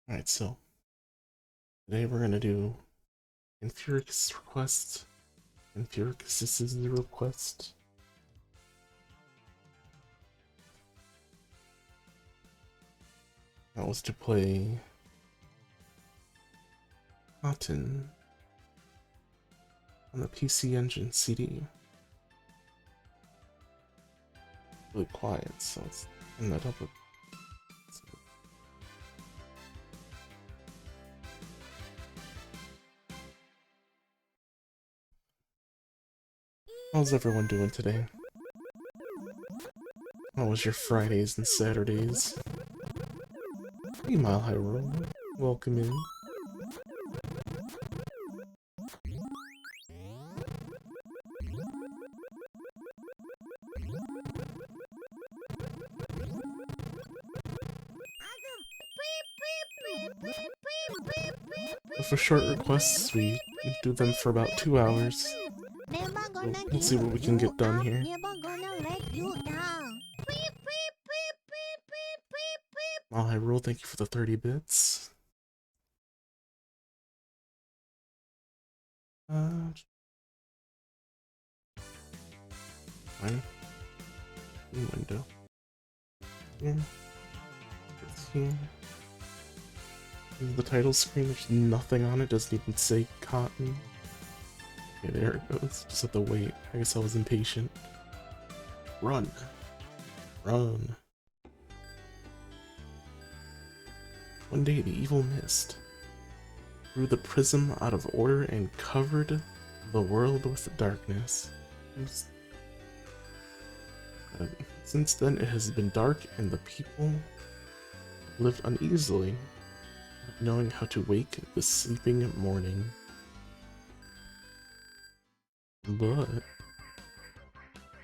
Alright, so today we're gonna do Infuric's request. Infuric's request. That was to play Cotton on the PC Engine CD. Really quiet, so let's turn that up a bit. How's everyone doing today? How was your Fridays and Saturdays? Hey, Mile High Road. Welcome in. For short requests, we do them for about 2 hours. So we'll see what we can get done here. Mile High Road, thank you for the 30 bits. Fine. New window. Here. It's here. The title screen, there's nothing on it, doesn't even say Cotton. Okay, there it goes. Just have to wait. I guess I was impatient. Run. Run. One day the evil mist threw the prism out of order and covered the world with darkness. Since then it has been dark and the people lived uneasily, not knowing how to wake the sleeping morning. But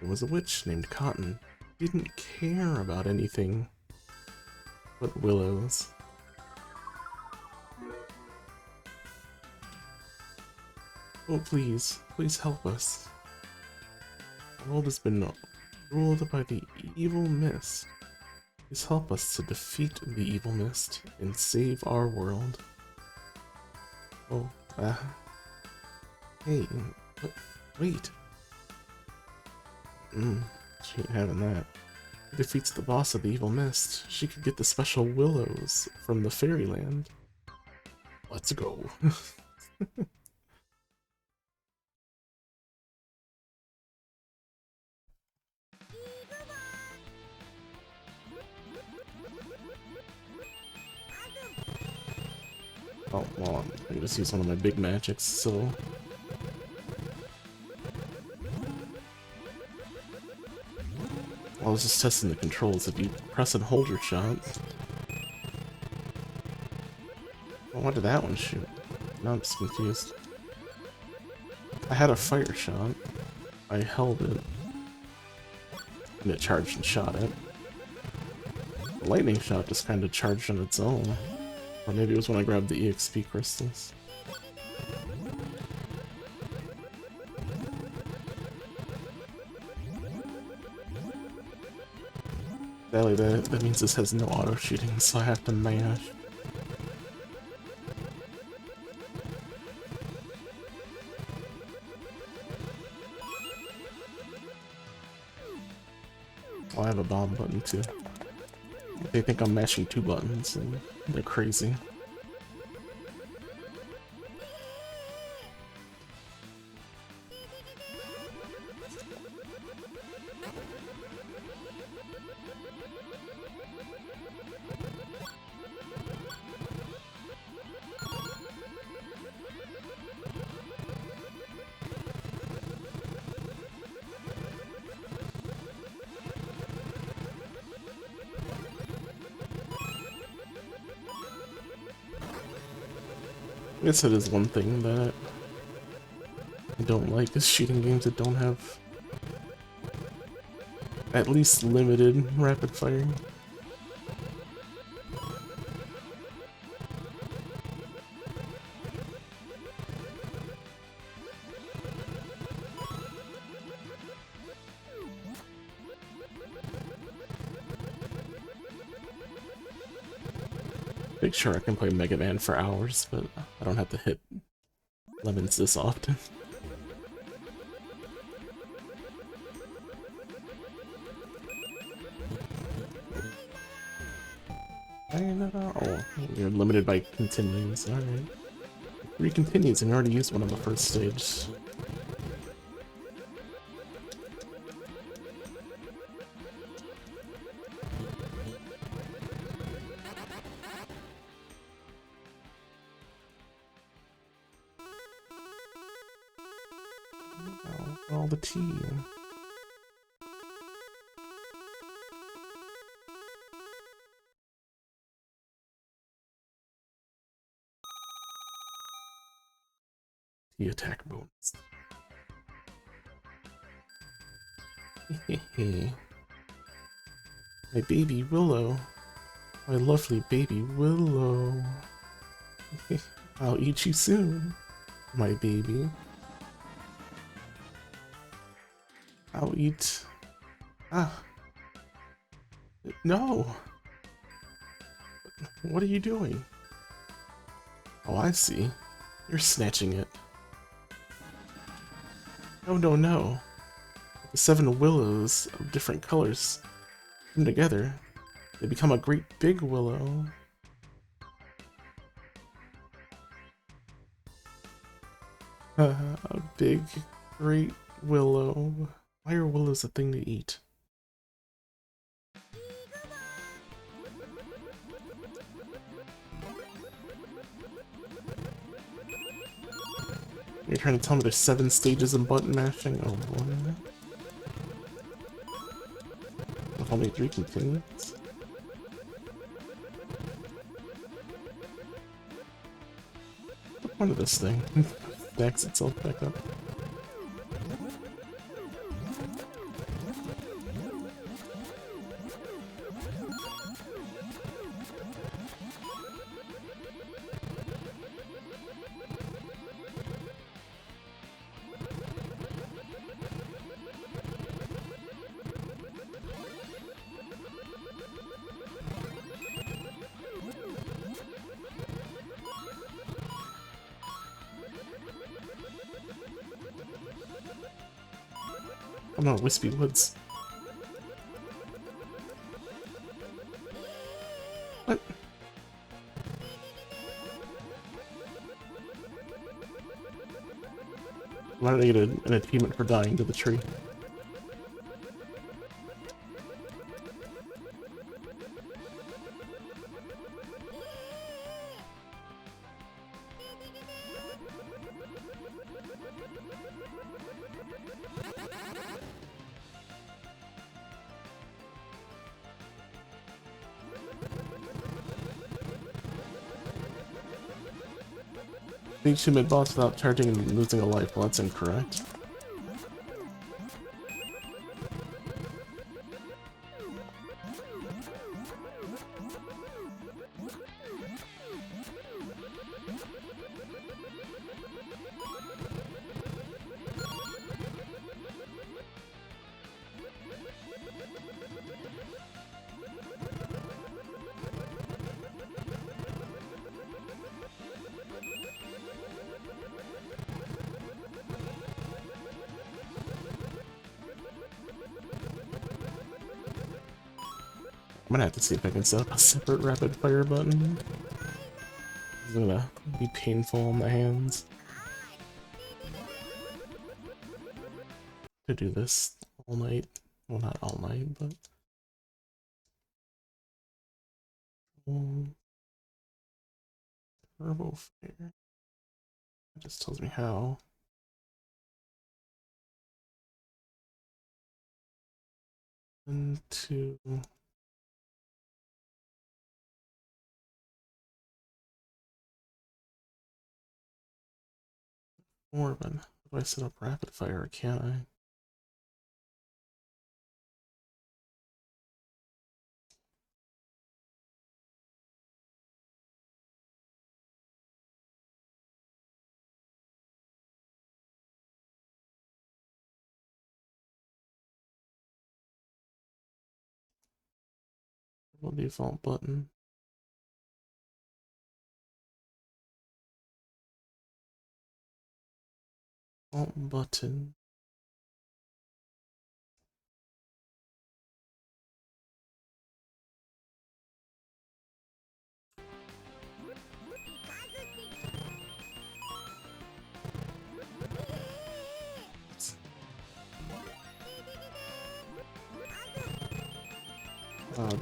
there was a witch named Cotton who didn't care about anything but willows. Oh, please help us. The world has been ruled by the evil mist. Please help us to defeat the evil mist and save our world. Oh, hey, wait. She ain't having that. If he defeats the boss of the evil mist, she could get the special willows from the fairyland. Let's go. Oh, well, I can just use one of my big magics, so... I was just testing the controls. If you press and hold your shot... Well, what did that one shoot? Now I'm just confused. I had a fire shot. I held it. And it charged and shot it. The lightning shot just kind of charged on its own. Or maybe it was when I grabbed the EXP crystals. Sadly, that means this has no auto shooting, so I have to mash. Oh, I have a bomb button too. They think I'm mashing 2 buttons, and they're crazy. I guess it is one thing that I don't like is shooting games that don't have at least limited rapid firing. Big sure I can play Mega Man for hours, but I don't have to hit lemons this often. Oh, you're limited by continues, alright. 3 continues and you already used one on the first stage. Oh, all the tea. Tea attack bonus. My baby Willow. My lovely baby Willow. I'll eat you soon, my baby. I'll eat... Ah. No! What are you doing? Oh, I see. You're snatching it. No, no, no. The 7 willows of different colors come together. They become a great big willow. A big, great willow. Why are willows a thing to eat? You're trying to tell me there's 7 stages of button mashing? Oh boy. With only 3 continues? What's the point of this thing? Stacks itself back up. Oh no, Wispy Woods. What? Why did I get an achievement for dying to the tree? Being 2 mid-boss without charging and losing a life, well that's incorrect. I'm gonna have to see if I can set up a separate rapid fire button. It's gonna be painful on the hands to do this all night. Well, not all night, but turbo fire. It just tells me how. And two. More, but how do I set up rapid fire? Can't I? Default button. Alt button.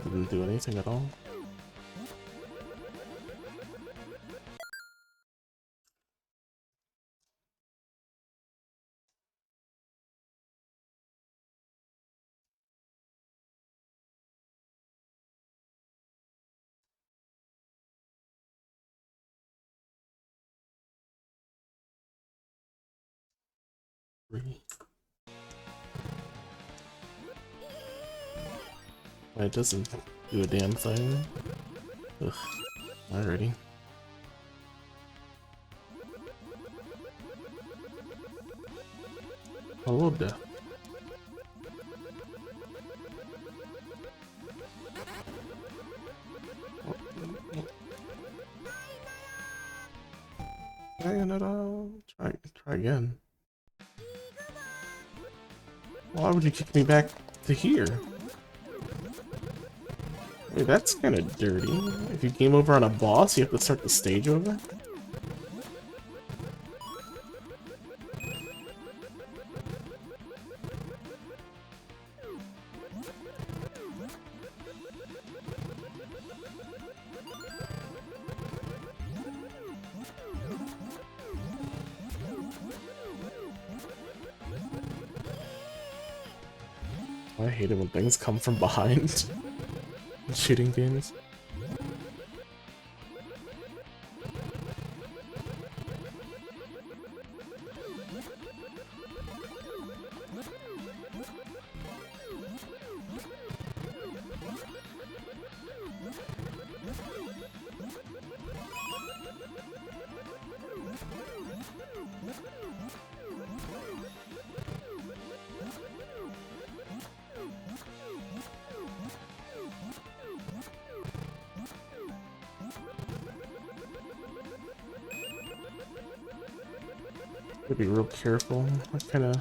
Didn't do anything at all. It doesn't do a damn thing. Ugh. Alrighty. Hello, death. Sayonara. Try again. Why would you kick me back to here? Wait, that's kind of dirty. If you game over on a boss, you have to start the stage over? I hate it when things come from behind in shooting games. Gotta be real careful. I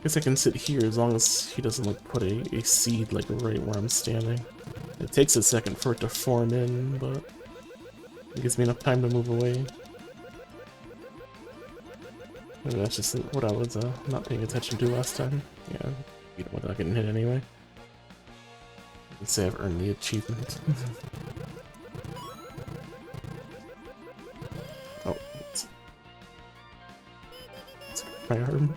guess I can sit here as long as he doesn't like put a seed like right where I'm standing. It takes a second for it to form in, but it gives me enough time to move away. Maybe that's just what I was not paying attention to last time. Yeah, you know, without getting hit anyway. I can say I've earned the achievement. Oh, it's my arm.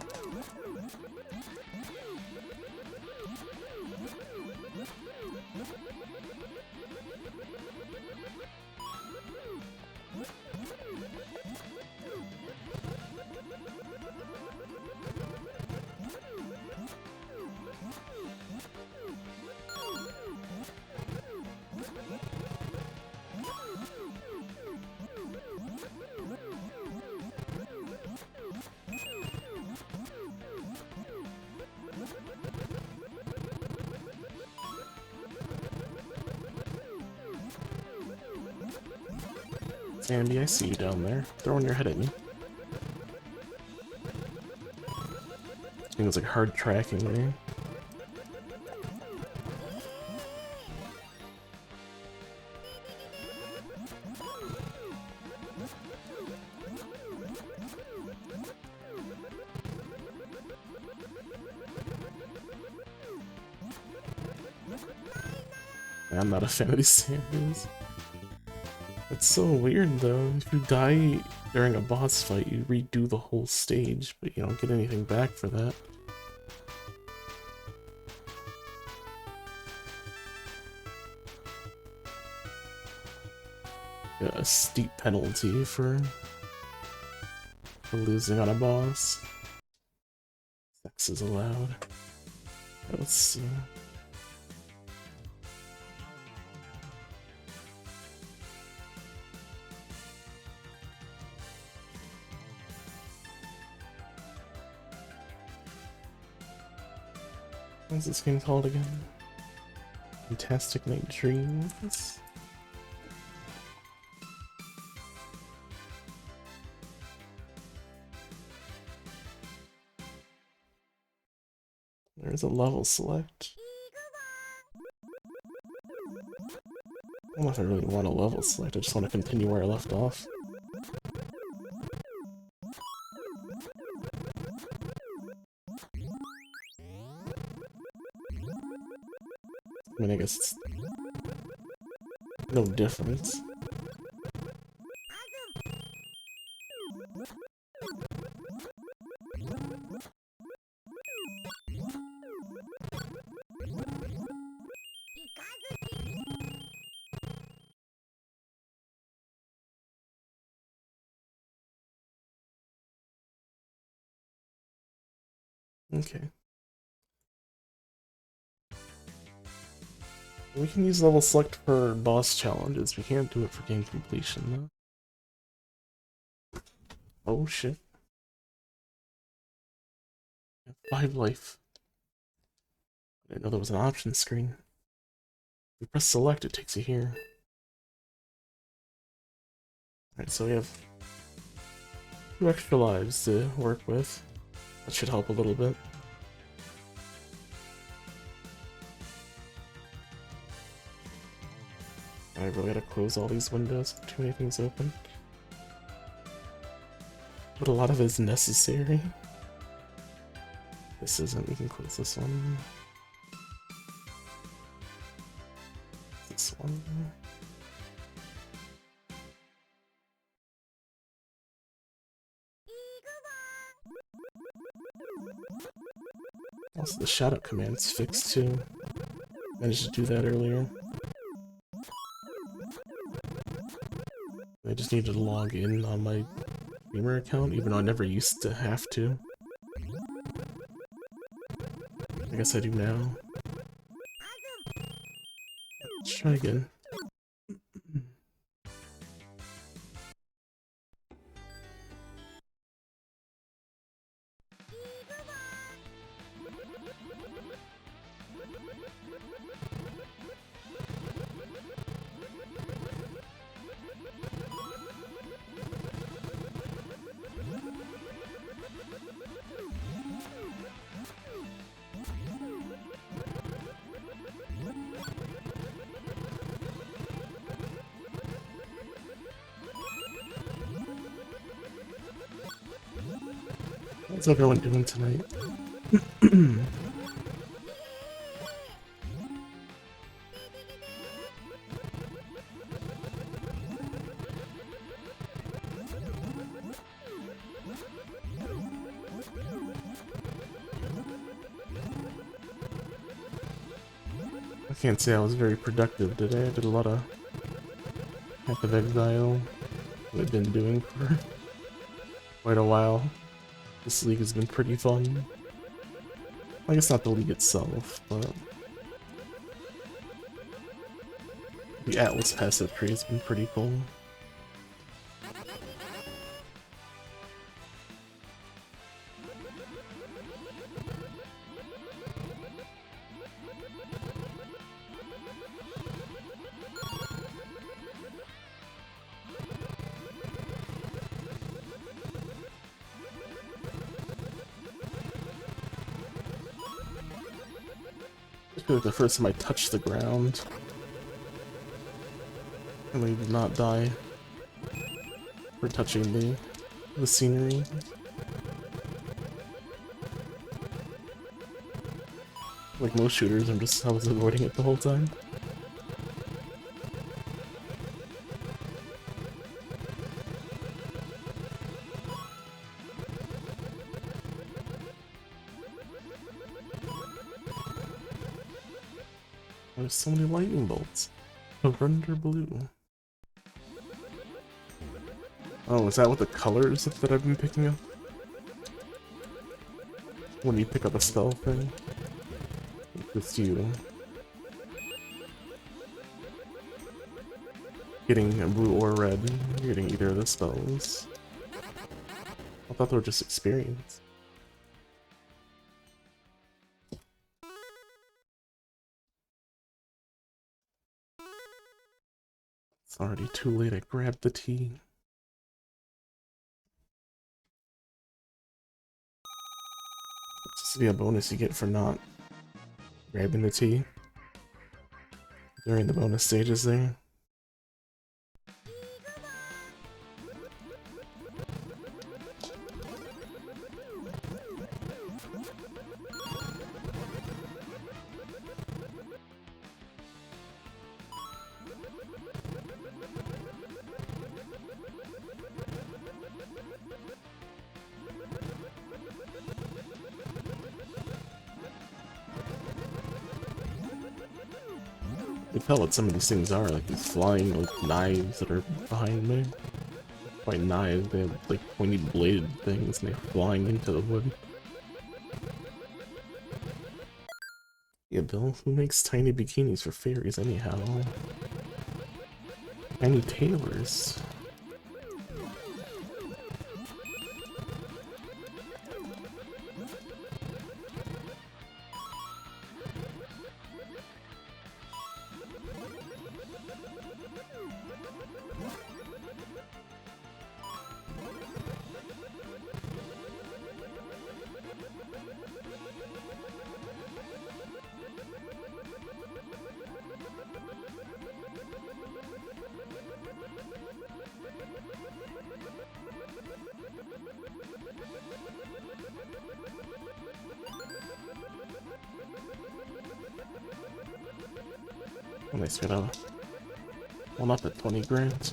Sandy, I see you down there, throwing your head at me. I think it's like hard tracking me. I'm not a fan of these Sandys. It's so weird though. If you die during a boss fight, you redo the whole stage, but you don't get anything back for that. Got a steep penalty for losing on a boss. Sex is allowed. Let's see. What's this game called again? Fantastic Night Dreams? There's a level select. I don't know if I really want a level select, I just want to continue where I left off. I mean, I guess it's no difference. Okay. We can use level select for boss challenges. We can't do it for game completion, though. Oh shit. 5 life. I didn't know there was an option screen. If you press select, it takes you here. Alright, so we have 2 extra lives to work with. That should help a little bit. I really gotta close all these windows, too many things open. But a lot of it is necessary. This isn't, we can close this one. This one. Also, the shadow command's fixed too. Managed to do that earlier. I just needed to log in on my streamer account, even though I never used to have to. I guess I do now. Let's try again. What's everyone doing tonight? I can't say I was very productive today. I did a lot of Path of Exile that I've been doing for quite a while. This league has been pretty fun. I guess not the league itself, but the Atlas passive tree has been pretty cool. I feel like the first time I touched the ground, I really did not die for touching the scenery. Like most shooters, I was avoiding it the whole time. There's so many lightning bolts. Lavender blue. Oh, is that what the colors that I've been picking up? When you pick up a spell thing? It's you. Getting a blue or red, you're getting either of the spells. I thought they were just experience. It's already too late, I grabbed the tea. This would be a bonus you get for not Grabbing the tea during the bonus stages there. I can tell what some of these things are, like these flying like knives that are behind me. By knives, they have like pointy bladed things and they're flying into the wood. Yeah, Bill, who makes tiny bikinis for fairies anyhow? Tiny tailors. At least we got one up at 20 grand.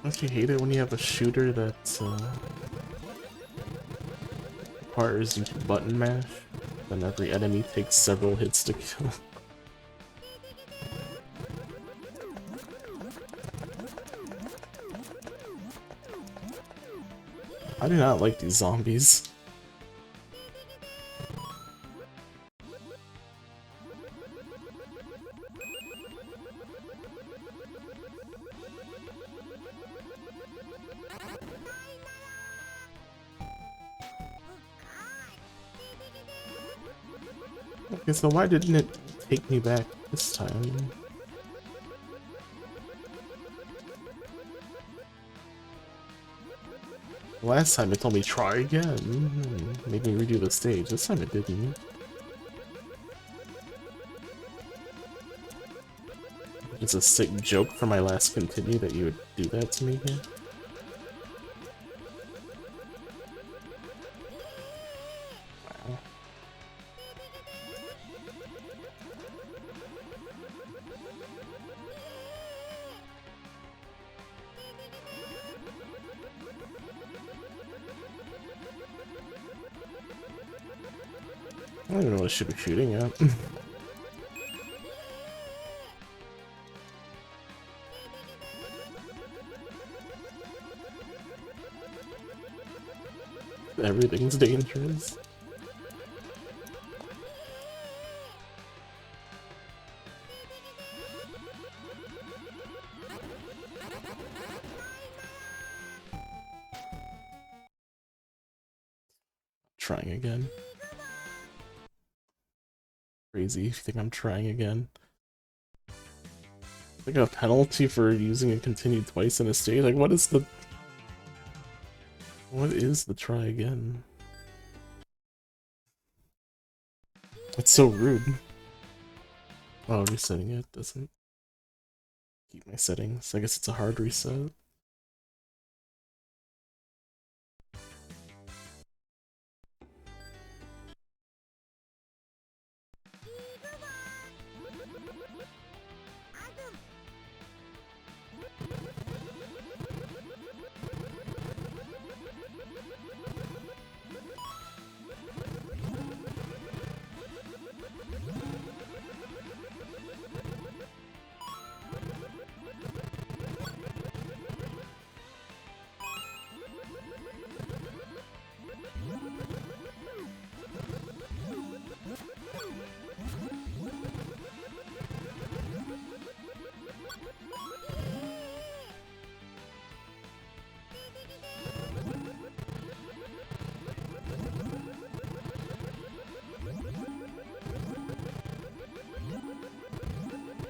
Don't you hate it when you have a shooter that requires you to button mash? Then every enemy takes several hits to kill. I do not like these zombies. Okay, so why didn't it take me back this time? Last time it told me try again. Made me redo the stage. This time it didn't. It's a sick joke for my last continue that you would do that to me here. Wow. I don't even know what I should be shooting at. Everything's dangerous. Trying again. Crazy if you think I'm trying again. Like a penalty for using a continue twice in a stage? Like what is the... What is the try again? It's so rude. Oh, resetting it doesn't keep my settings. I guess it's a hard reset.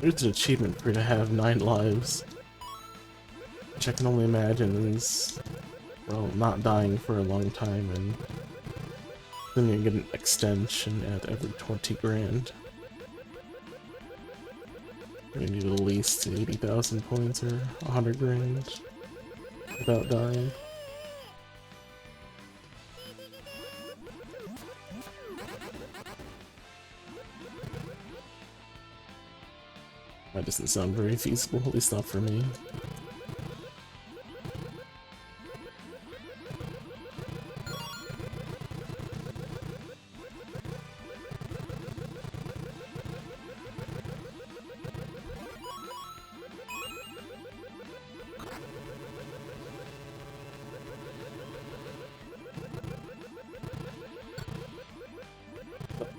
There's an achievement for you to have 9 lives. Which I can only imagine is, well, not dying for a long time, and then you get an extension at every 20 grand. You need at least 80,000 points or 100 grand without dying. That doesn't sound very feasible, at least not for me.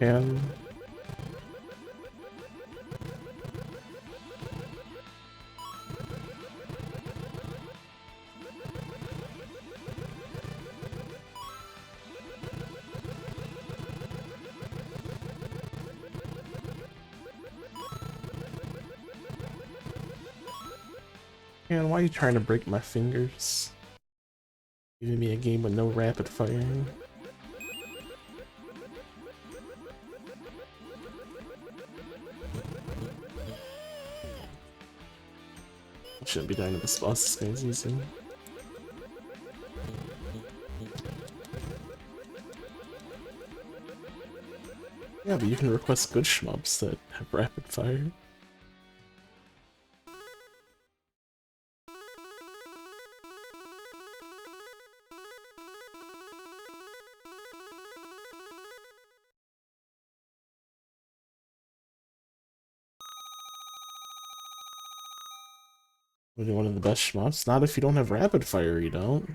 And man, why are you trying to break my fingers? Giving me a game with no rapid firing. Shouldn't be dying to this boss, this guy's easy. Yeah, but you can request good shmups that have rapid fire. Maybe one of the best shmups? Not if you don't have rapid fire, you don't.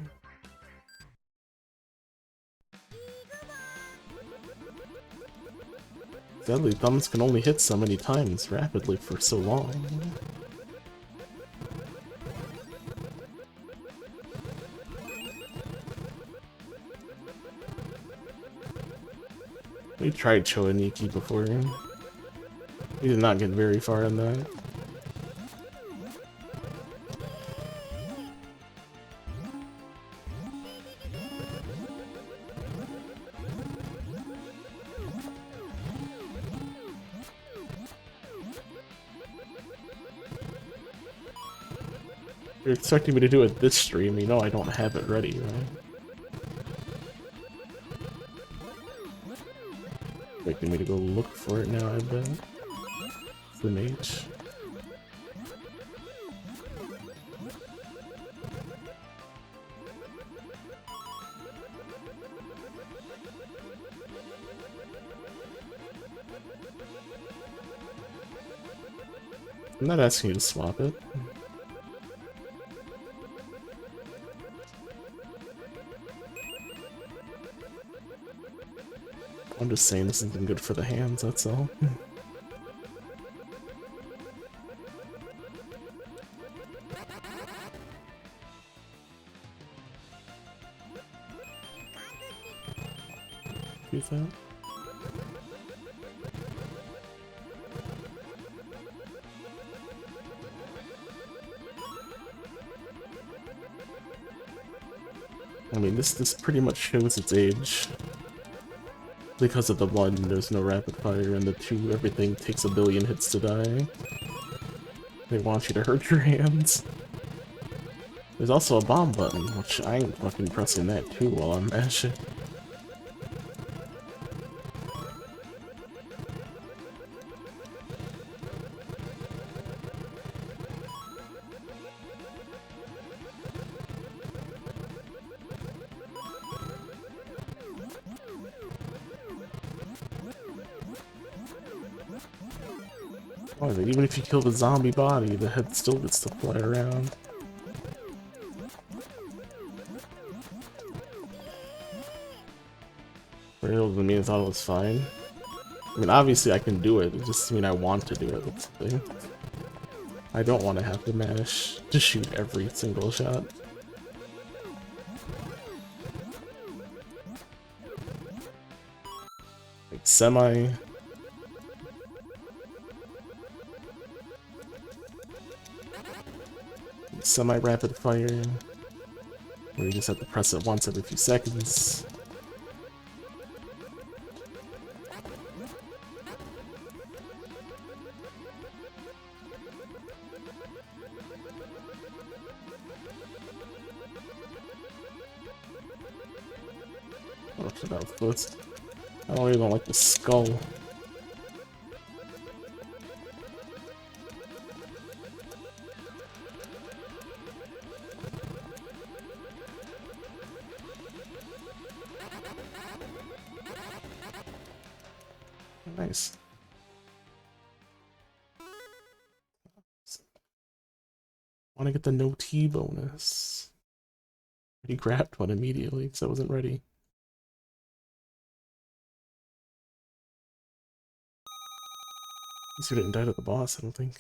Deadly thumbs can only hit so many times rapidly for so long. We tried Choaniki before. We did not get very far in that. You're expecting me to do it this stream, you know I don't have it ready, right? Expecting me to go look for it now, I bet. It's the mage. I'm not asking you to swap it. I'm just saying this isn't good for the hands, that's all. Do that. I mean, this pretty much shows its age. Because of the 1, there's no rapid fire, and the 2, everything takes a billion hits to die. They want you to hurt your hands. There's also a bomb button, which I ain't fucking pressing that too while I'm mashing. Oh, even if you kill the zombie body, the head still gets to fly around. Real to me, I thought it was fine. I mean, obviously I can do it, it just means I want to do it, that's the thing. I don't want to have to manage to shoot every single shot. Like, semi... semi-rapid fire, where you just have to press it once every few seconds. Watch it out first. I don't even like the skull. Nice. Want to get the no T bonus. He grabbed one immediately because I wasn't ready. At least we didn't die to the boss, I don't think.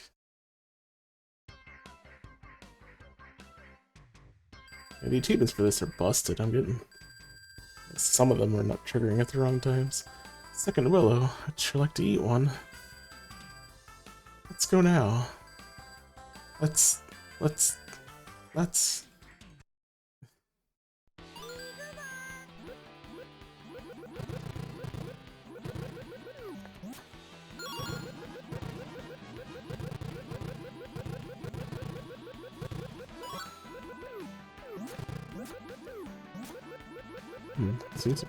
Yeah, the achievements for this are busted. I'm getting... Some of them are not triggering at the wrong times. Second Willow, I'd sure like to eat one. Let's go now. Let's... Seems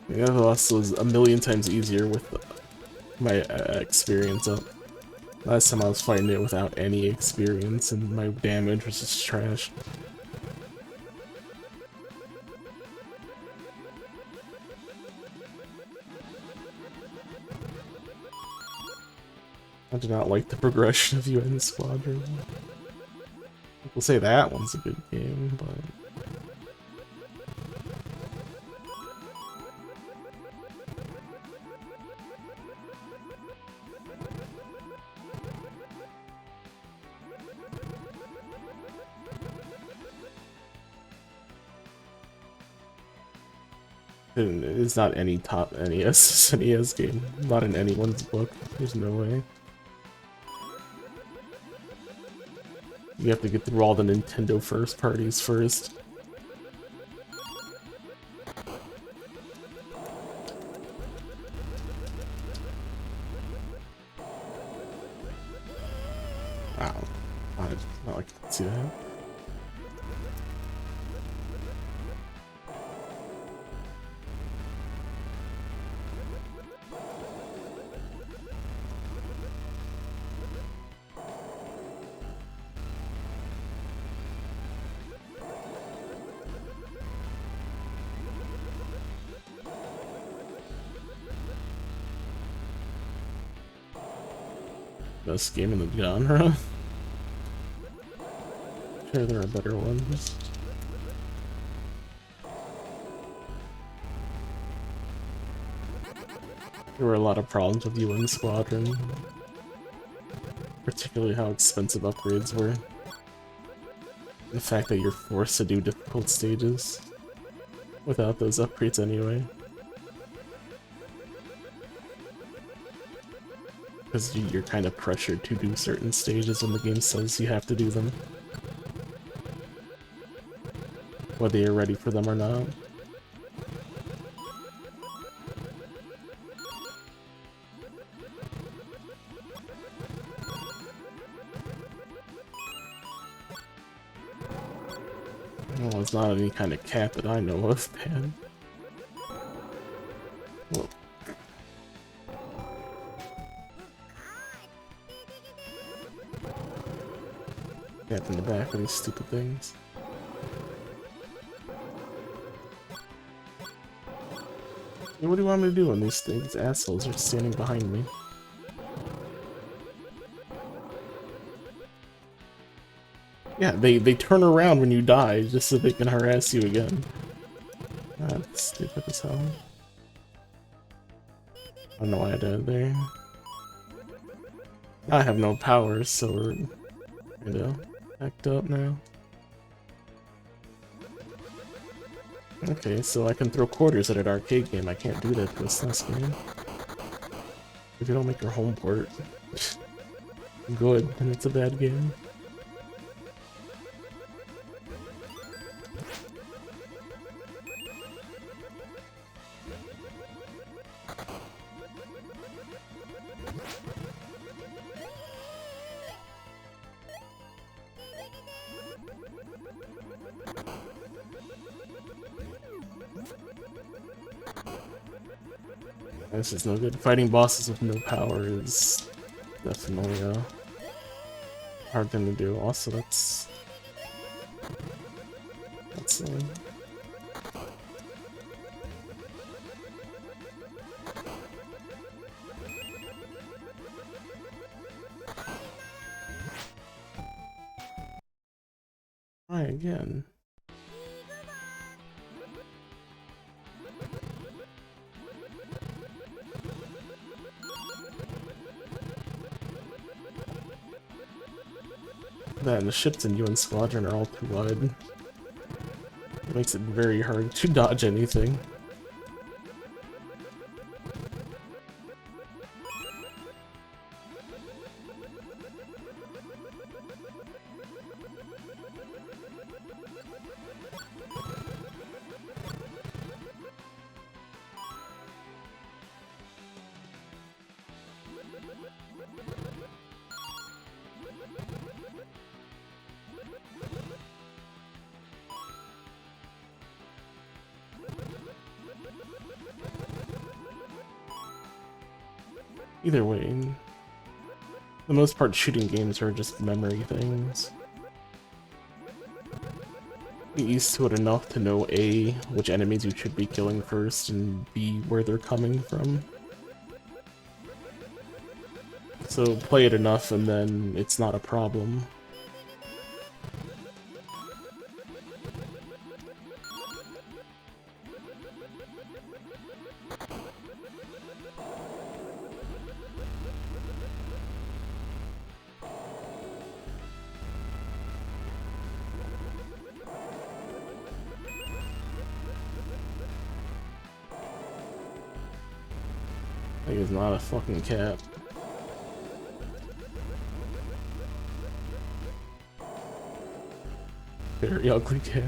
yeah, the boss was a million times easier with my experience up. Last time I was fighting it without any experience and my damage was just trash. I do not like the progression of UN Squadron. People say that one's a good game, but... It's not any top NES NES game. Not in anyone's book. There's no way. You have to get through all the Nintendo first parties first. Wow. I did not like to see that. Best game in the genre. Sure, there are better ones. There were a lot of problems with UN Squadron, particularly how expensive upgrades were. The fact that you're forced to do difficult stages without those upgrades anyway. Because you're kind of pressured to do certain stages when the game says you have to do them. Whether you're ready for them or not. Well, it's not any kind of cap that I know of, man. Whoa. Cap in the back of these stupid things. Hey, what do you want me to do when these things? Assholes are standing behind me. Yeah, they turn around when you die just so they can harass you again. That's stupid as hell. I don't know why I died there. I have no powers, so we're kind of backed up now. Okay, so I can throw quarters at an arcade game. I can't do that to a SNES game. If you don't make your home port. good, then it's a bad game. This is no good. Fighting bosses with no power is definitely a hard thing to do. Also, that's try again. That and the ships in UN Squadron are all too wide. It makes it very hard to dodge anything. Either way, for the most part, shooting games are just memory things. Get used to it enough to know A, which enemies you should be killing first, and B, where they're coming from. So play it enough and then it's not a problem. Like, it's not a fucking cat. Very ugly cat.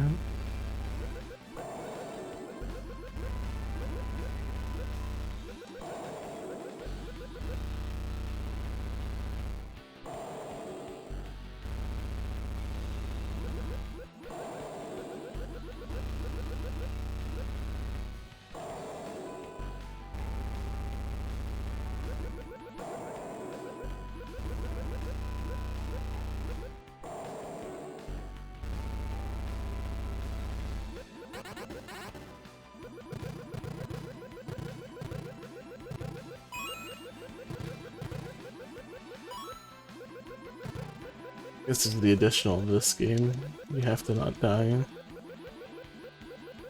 This is the additional of this game. You have to not die.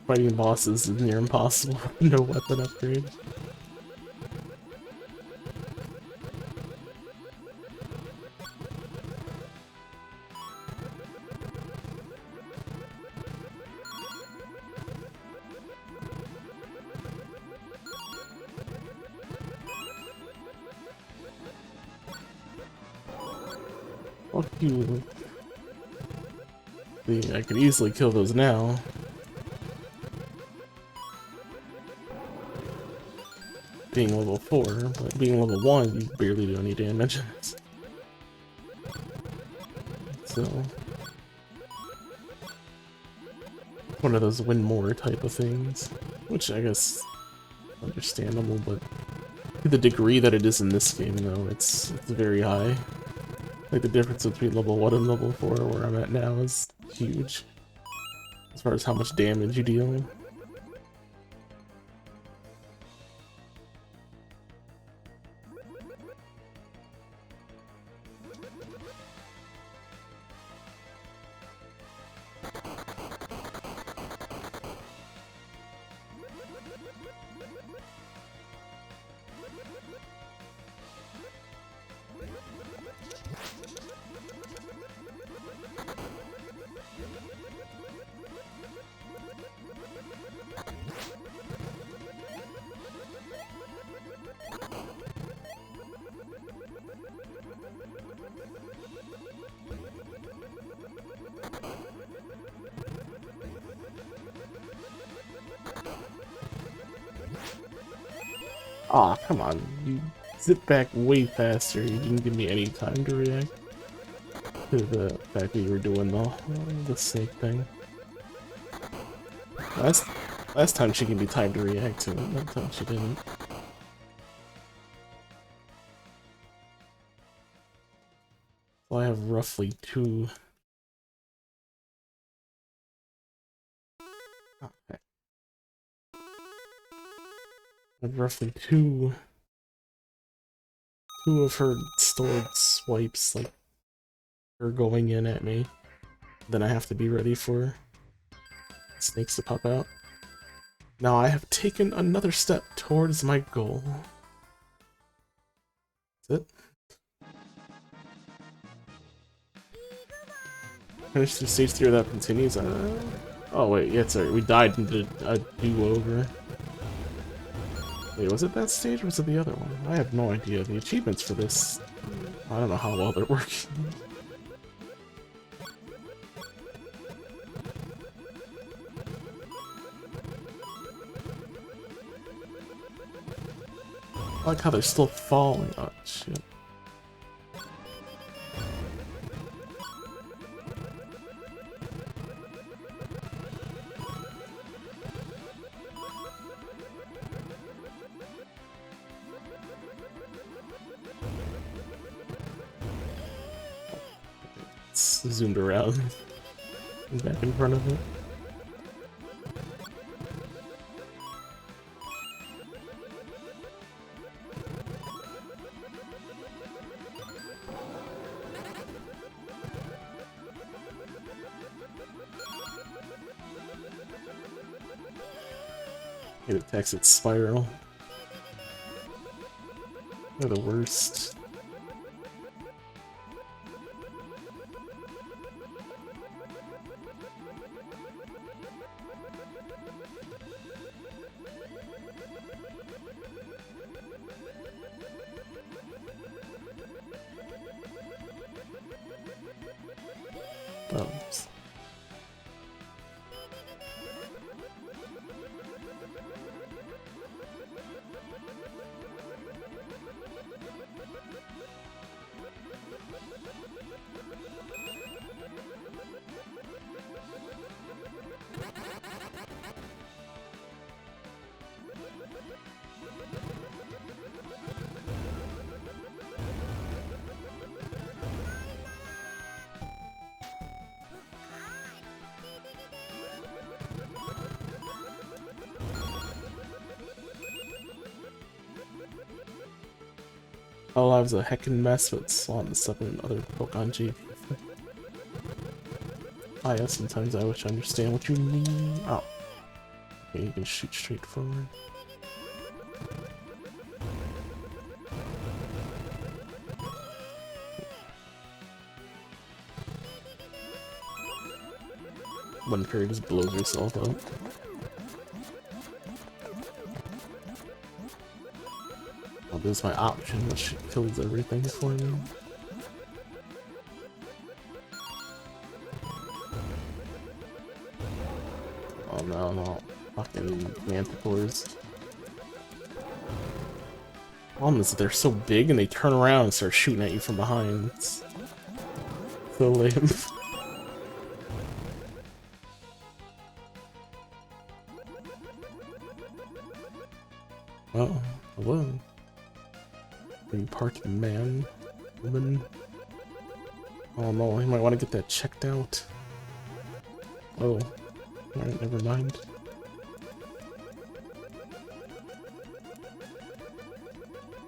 Fighting bosses is near impossible with no weapon upgrade. Fuck you. See, I could easily kill those now. Being level 4, but being level 1, you barely do any damage. So... one of those win more type of things. Which I guess... understandable, but... to the degree that it is in this game, though, it's very high. Like, the difference between level 1 and level 4, where I'm at now, is huge. As far as how much damage you deal. Aw, come on. You zip back way faster. You didn't give me any time to react to the fact that you were doing the snake thing. Last time she gave me time to react to it, that time she didn't. So I have roughly two... Okay. I have roughly two of her stored swipes, like, her going in at me. Then I have to be ready for snakes to pop out. Now I have taken another step towards my goal. That's it. Finish through stage 3 that continues. Oh wait, yeah, sorry, we died and did a do-over. Wait, was it that stage or was it the other one? I have no idea. The achievements for this, I don't know how well they're working. I like how they're still falling. Oh, shit. It's zoomed around and back in front of it. It attacks its spiral. They're the worst. Oh. All lives a heckin' mess, but Swan and stuff and other Pokemon G. Ah, yeah, sometimes I wish I understand what you mean. Oh. Okay, you can shoot straight forward. One fairy just blows herself up. Oh, this is my option, which kills everything for me. Oh no, no. Fucking manticores. Problem is that they're so big and they turn around and start shooting at you from behind. It's so lame. Oh, hello. Are you parked, man? Woman? Oh no, you might want to get that checked out. Oh. Alright, never mind.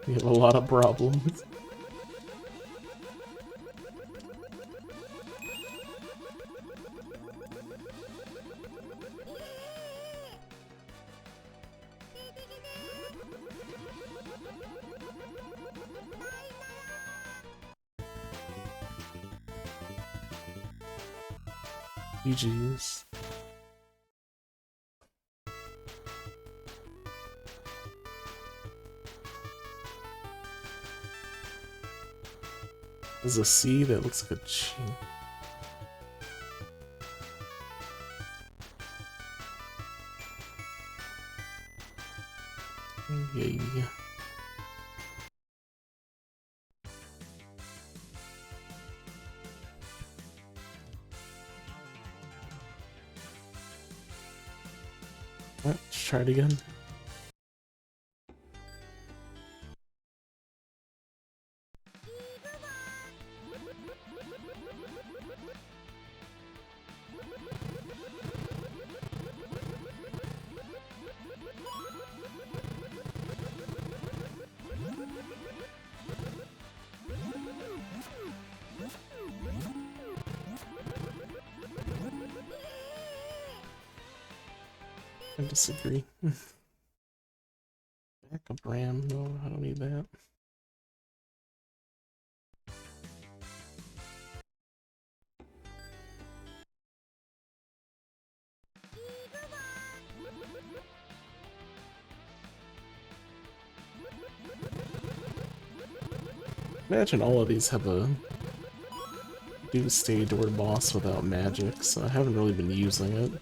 We have a lot of problems. GG's. There's a C that looks like a G. Yay. Let's try it again. I disagree. Backup RAM, no, I don't need that. Imagine all of these have a do stage or boss without magic, so I haven't really been using it.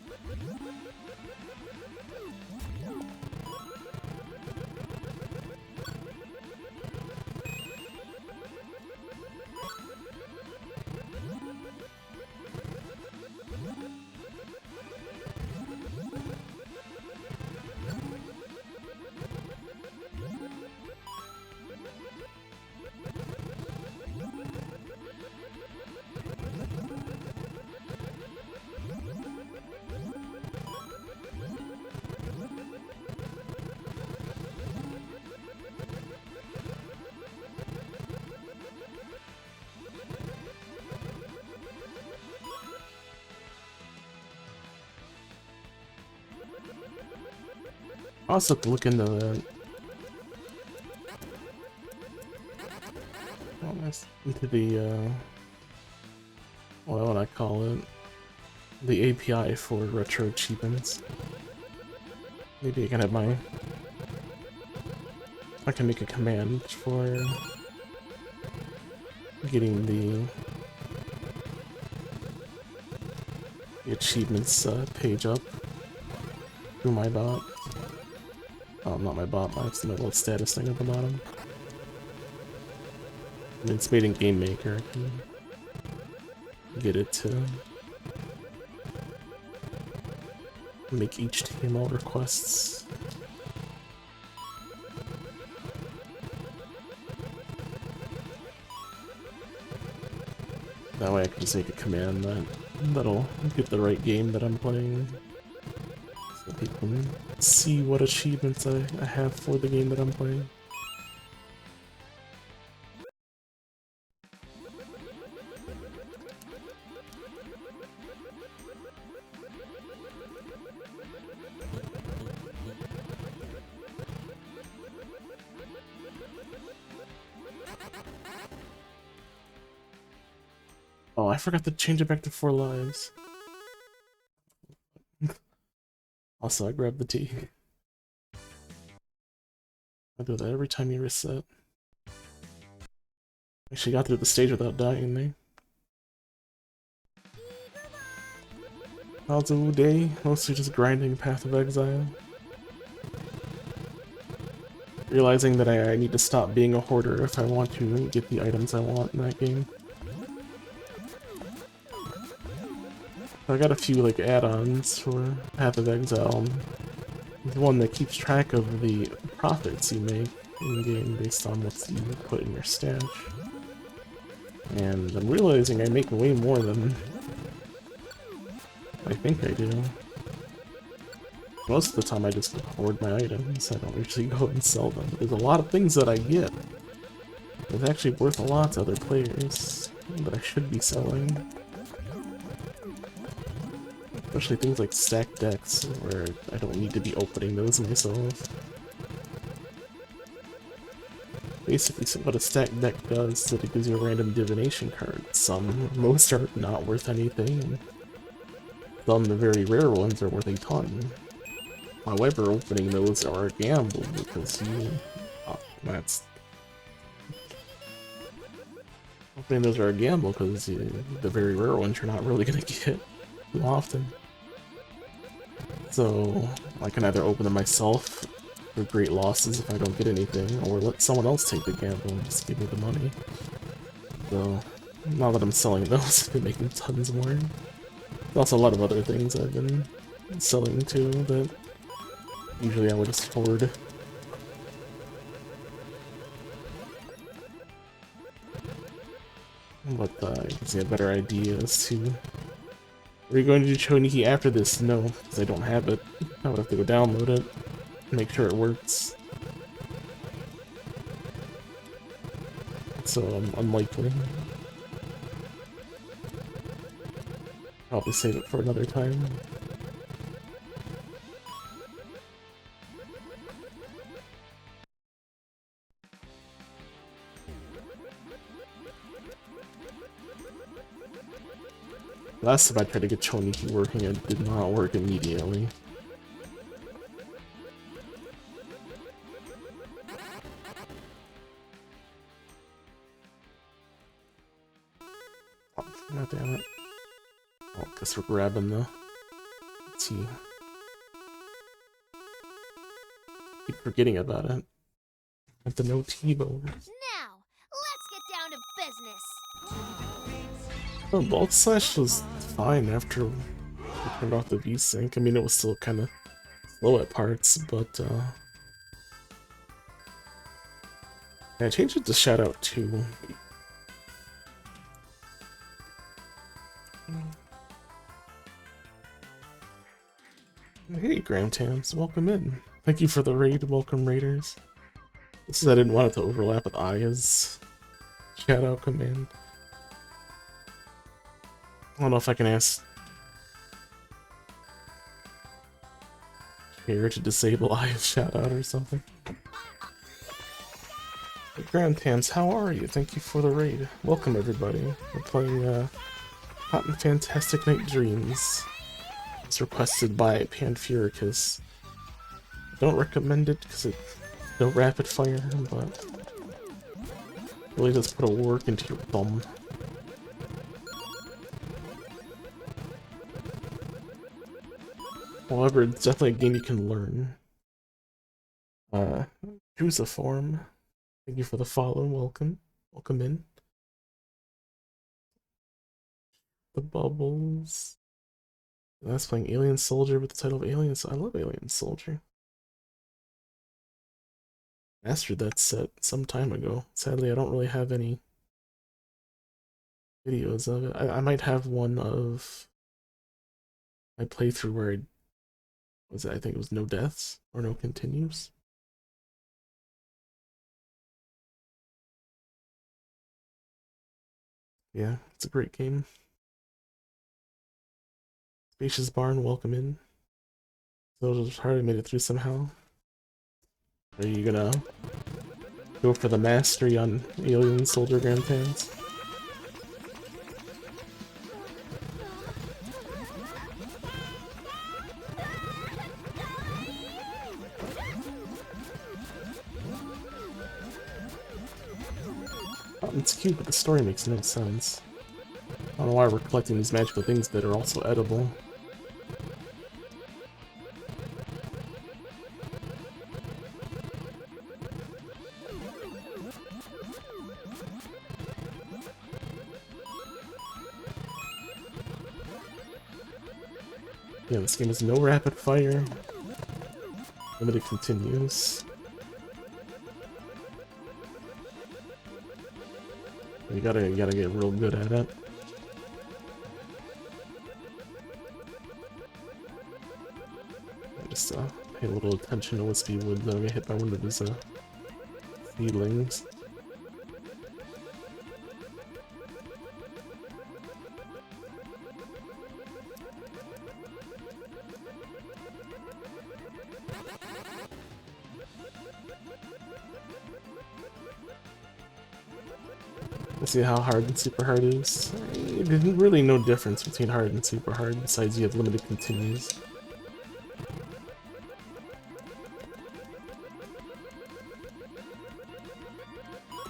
I also have to look into that. Into the, what would I call it? The API for RetroAchievements. Maybe I can have my... I can make a command for getting the achievements page up through my bot. Oh, not my bot, that's the little status thing at the bottom. And it's made in Game Maker, I can get it to make HTML requests. That way I can just make a command that'll get the right game that I'm playing. So people can see what achievements I have for the game that I'm playing. Oh, I forgot to change it back to 4 lives. Also, I grabbed the tea. I do that every time you reset. Actually got through the stage without dying there. How's the day? Mostly just grinding Path of Exile. Realizing that I need to stop being a hoarder if I want to get the items I want in that game. I got a few like add-ons for Path of Exile. The one that keeps track of the profits you make in game based on what you put in your stash. And I'm realizing I make way more than I think I do. Most of the time I just hoard my items, I don't usually go and sell them. But there's a lot of things that I get that's actually worth a lot to other players that I should be selling. Especially things like stacked decks, where I don't need to be opening those myself. Basically, what a stacked deck does is that it gives you a random divination card. Most are not worth anything. Some, the very rare ones, are worth a ton. However, opening those are a gamble because opening those are a gamble because the very rare ones you're not really gonna get too often. So I can either open them myself for great losses if I don't get anything, or let someone else take the gamble and just give me the money. So now that I'm selling those, I've been making tons more. There's also a lot of other things I've been selling too that Usually I would just forward. But it gives me a better idea as to... Are you going to do Choniki after this? No, because I don't have it. I would have to go download it, make sure it works. So unlikely. Probably save it for another time. Last time I tried to get Choniki working, it did not work immediately. Oh, god damn it. Oh, guess we're grabbing the... Let's see. Keep forgetting about it. At the no T-bow. Now, let's get down to business. Oh, Bulk Slash was fine after we turned off the V-Sync. I mean, it was still kind of slow at parts, but yeah, I changed it to Shoutout too. Hey, Gramtams, welcome in. Thank you for the raid. Welcome, Raiders. This is I didn't want it to overlap with Aya's Shoutout command. I don't know if I can ask here to disable Aya's Shoutout or something. Hey, Gramtams, how are you? Thank you for the raid. Welcome, everybody. We're playing Hot and Fantastic Night Dreams. It's requested by Panfuricus. I don't recommend it because it's no rapid fire, but really does put a work into your thumb. However, it's definitely a game you can learn. Choose a form. Thank you for the follow. Welcome. Welcome in. The bubbles. That's playing Alien Soldier with the title of Alien. I love Alien Soldier. Mastered that set some time ago. Sadly, I don't really have any videos of it. I might have one of my playthrough where I think it was no deaths or no continues. Yeah, it's a great game. Spacious Barn, welcome in. So hard I made it through somehow. Are you gonna go for the mastery on Alien Soldier Grandpans? Oh, it's cute, but the story makes no sense. I don't know why we're collecting these magical things that are also edible. Yeah, this game has no rapid fire. Limited continues. You gotta get real good at it. Just pay a little attention to what's be wood. Then I get hit by one of these seedlings. See how hard and super hard is. There's really no difference between hard and super hard, besides you have limited continues.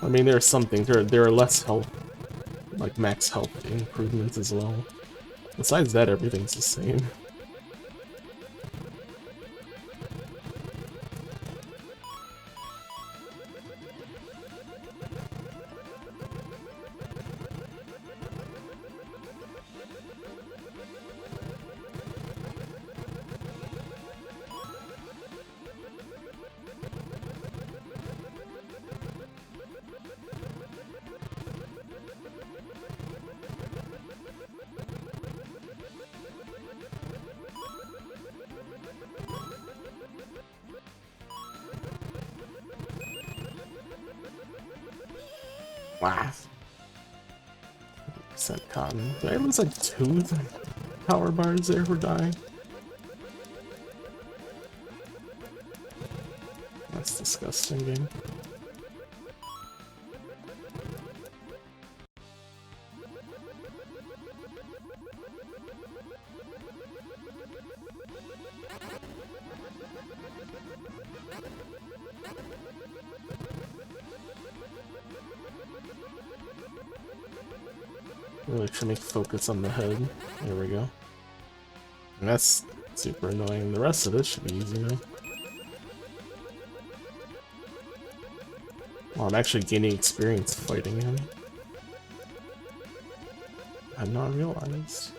I mean, there are some things. There are less health, like max health improvements as well. Besides that, everything's the same. Wow. 100% cotton. Did I lose like 2 power bars there for dying? That's disgusting, game. Really should make focus on the head. There we go. And that's super annoying. The rest of this should be easy now. Well, I'm actually gaining experience fighting him. I had not realized.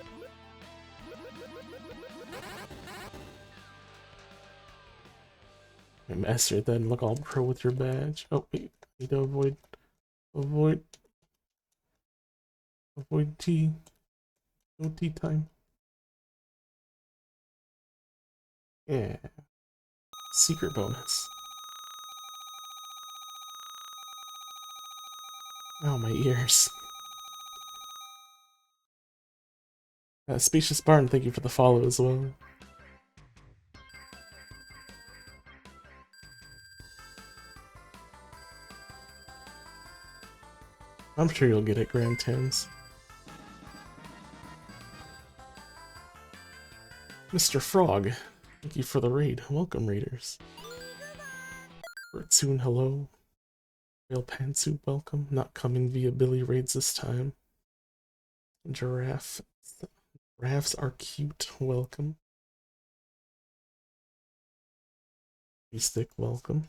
I mastered that and look all pro with your badge. Oh wait, I need to avoid T. No tea time. Yeah. Secret bonus. Oh, my ears. Spacious Barn, thank you for the follow as well. I'm sure you'll get it, Grand Tins. Mr. Frog, thank you for the raid. Welcome, raiders. Birtsoon, hello. Real Pantsuit, welcome. Not coming via Billy raids this time. Giraffe. Giraffes are cute, welcome. Stick, welcome.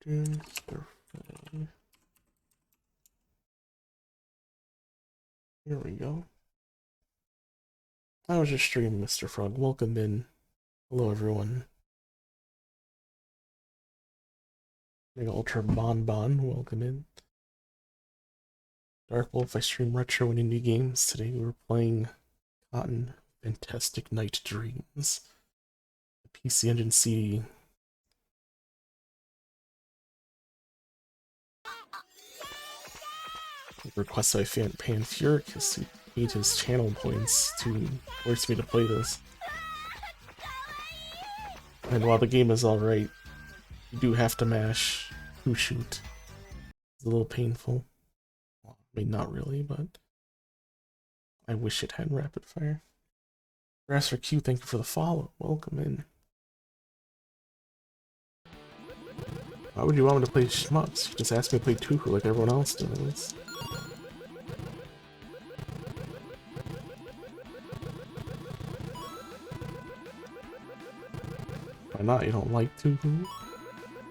Here we go. How was your stream, Mr. Frog? Welcome in. Hello, everyone. Big Ultra Bonbon, welcome in. Dark Wolf, I stream retro and indie games. Today we were playing Cotton Fantastic Night Dreams. The PC Engine CD. Requested by Panfuricus, who paid his channel points to force me to play this. And while the game is alright, you do have to mash who shoot. It's a little painful. Well, I mean, not really, but I wish it had rapid fire. Grass for Q, thank you for the follow. Welcome in. Why would you want me to play shmups? You just asked me to play Tuku like everyone else does. Why not? You don't like Tuku?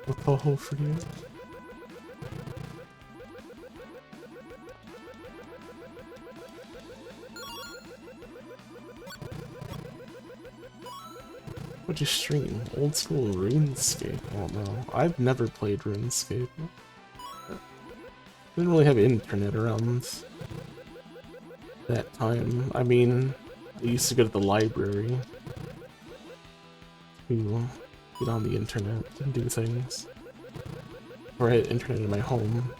What's the hole for you? What'd you stream? Old school RuneScape? Oh no, I've never played RuneScape. Didn't really have internet around that time. I mean, I used to go to the library to get on the internet and do things. Or I had internet in my home.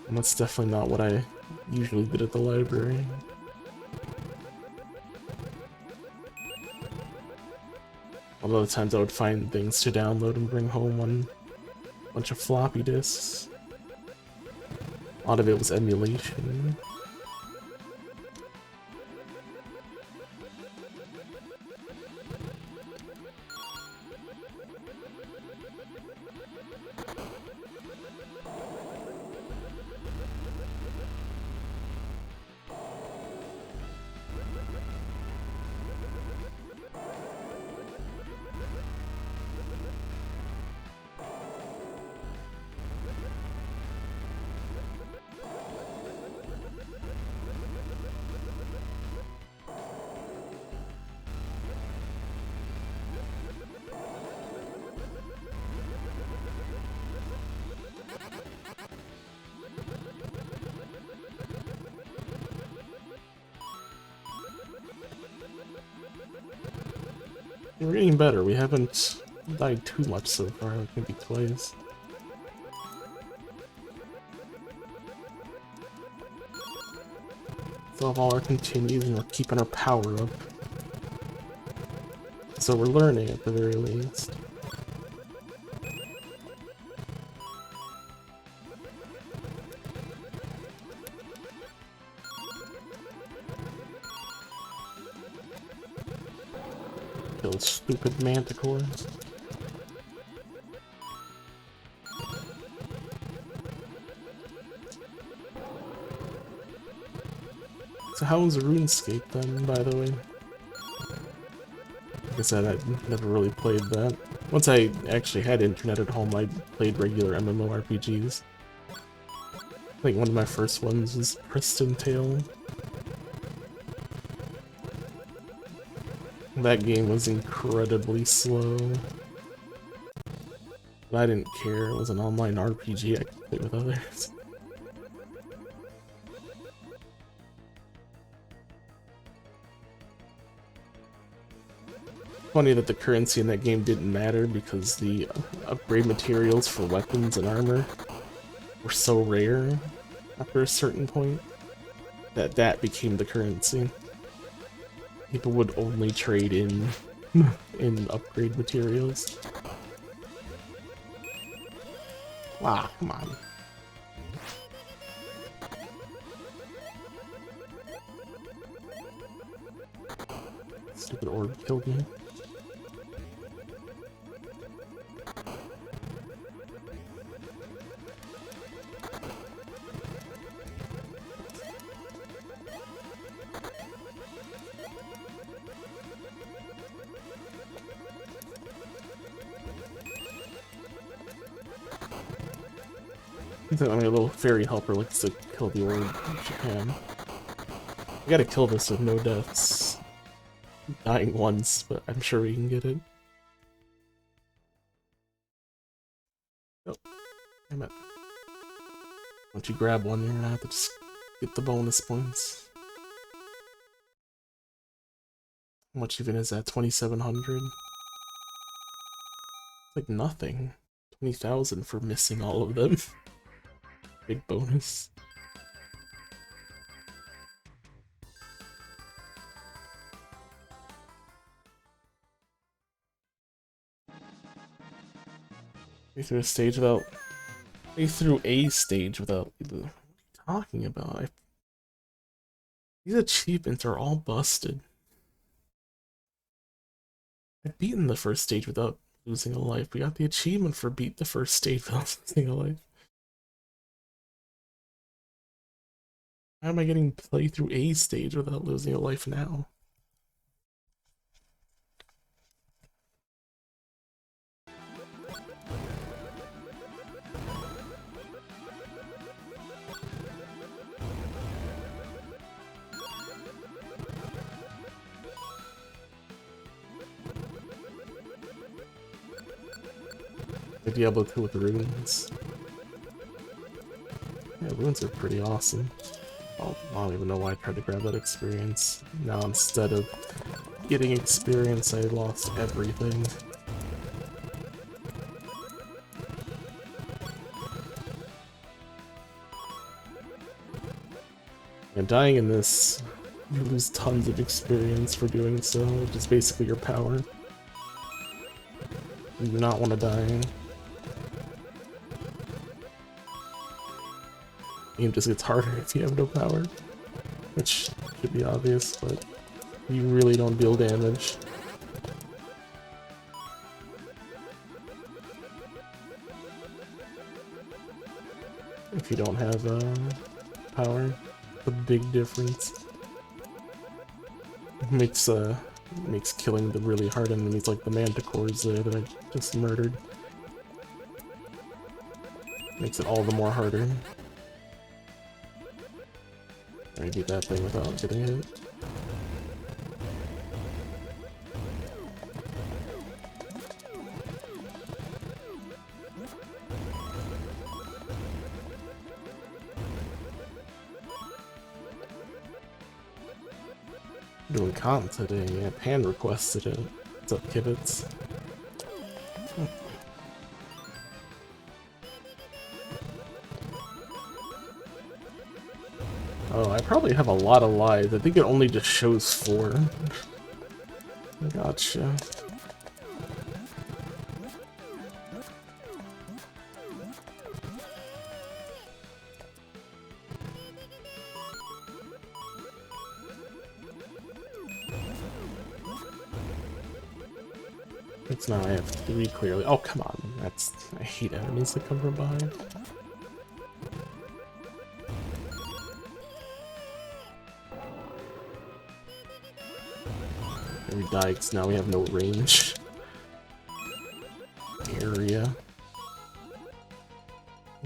And that's definitely not what I usually did at the library. A lot of times I would find things to download and bring home on a bunch of floppy disks. A lot of it was emulation. We're getting better. We haven't died too much so far, like maybe twice. So all our continues and we're keeping our power up. So we're learning at the very least. Kill stupid manticores. So how was RuneScape then, by the way? Like I said, I never really played that. Once I actually had internet at home, I played regular MMORPGs. I think one of my first ones was Preston Tale. That game was incredibly slow. But I didn't care, it was an online RPG, I could play with others. Funny that the currency in that game didn't matter because the upgrade materials for weapons and armor were so rare after a certain point that that became the currency. People would only trade in upgrade materials. Wow, come on. Stupid orb killed me. I mean, a little fairy helper likes to kill the orb if you can. We gotta kill this with no deaths. Dying once, but I'm sure we can get it. Oh, damn it. Once you grab one, you're gonna have to just get the bonus points. How much even is that? 2,700? Like nothing. 20,000 for missing all of them. Big bonus. They threw a stage without. They threw a stage without. What are you talking about? These achievements are all busted. I've beaten the first stage without losing a life. We got the achievement for beat the first stage without losing a life. How am I getting play through a stage without losing a life now? The Diablo 2 with the runes. Yeah, runes are pretty awesome. Oh, I don't even know why I tried to grab that experience. Now instead of getting experience, I lost everything. And dying in this, you lose tons of experience for doing so, which is basically your power. You do not want to die. The game just gets harder if you have no power, which should be obvious, but you really don't deal damage. If you don't have power, a big difference. Makes killing the really hard enemies like the manticores there that I just murdered. Makes it all the more harder. I beat that thing without getting hit. Doing comp today, yeah, Pan requested it. What's up, Kibitz? Oh, I probably have a lot of lives. I think it only just shows 4. Gotcha. It's now I have 3 clearly. Oh, come on. I hate enemies that come from behind. We die because now we have no range area.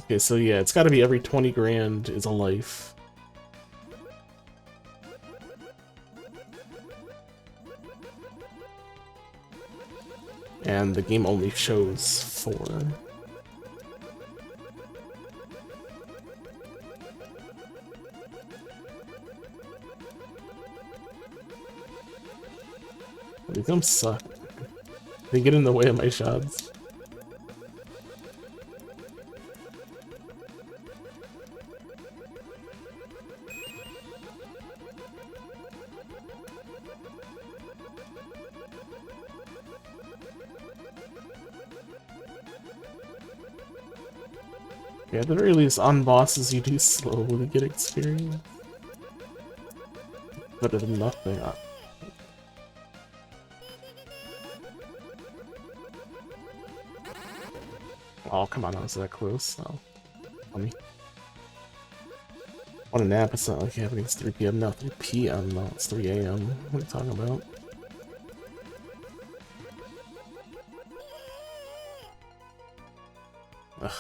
Okay, so yeah, it's gotta be every 20 grand is a life. And the game only shows 4. These games suck. They get in the way of my shots. Yeah, at the very least, on bosses you do slowly get experience. Better than nothing. Oh, come on, I was that close. Oh, funny. Want a nap? It's not like you have against 3 PM. No, 3 PM. No, it's 3 AM. What are you talking about? Ugh.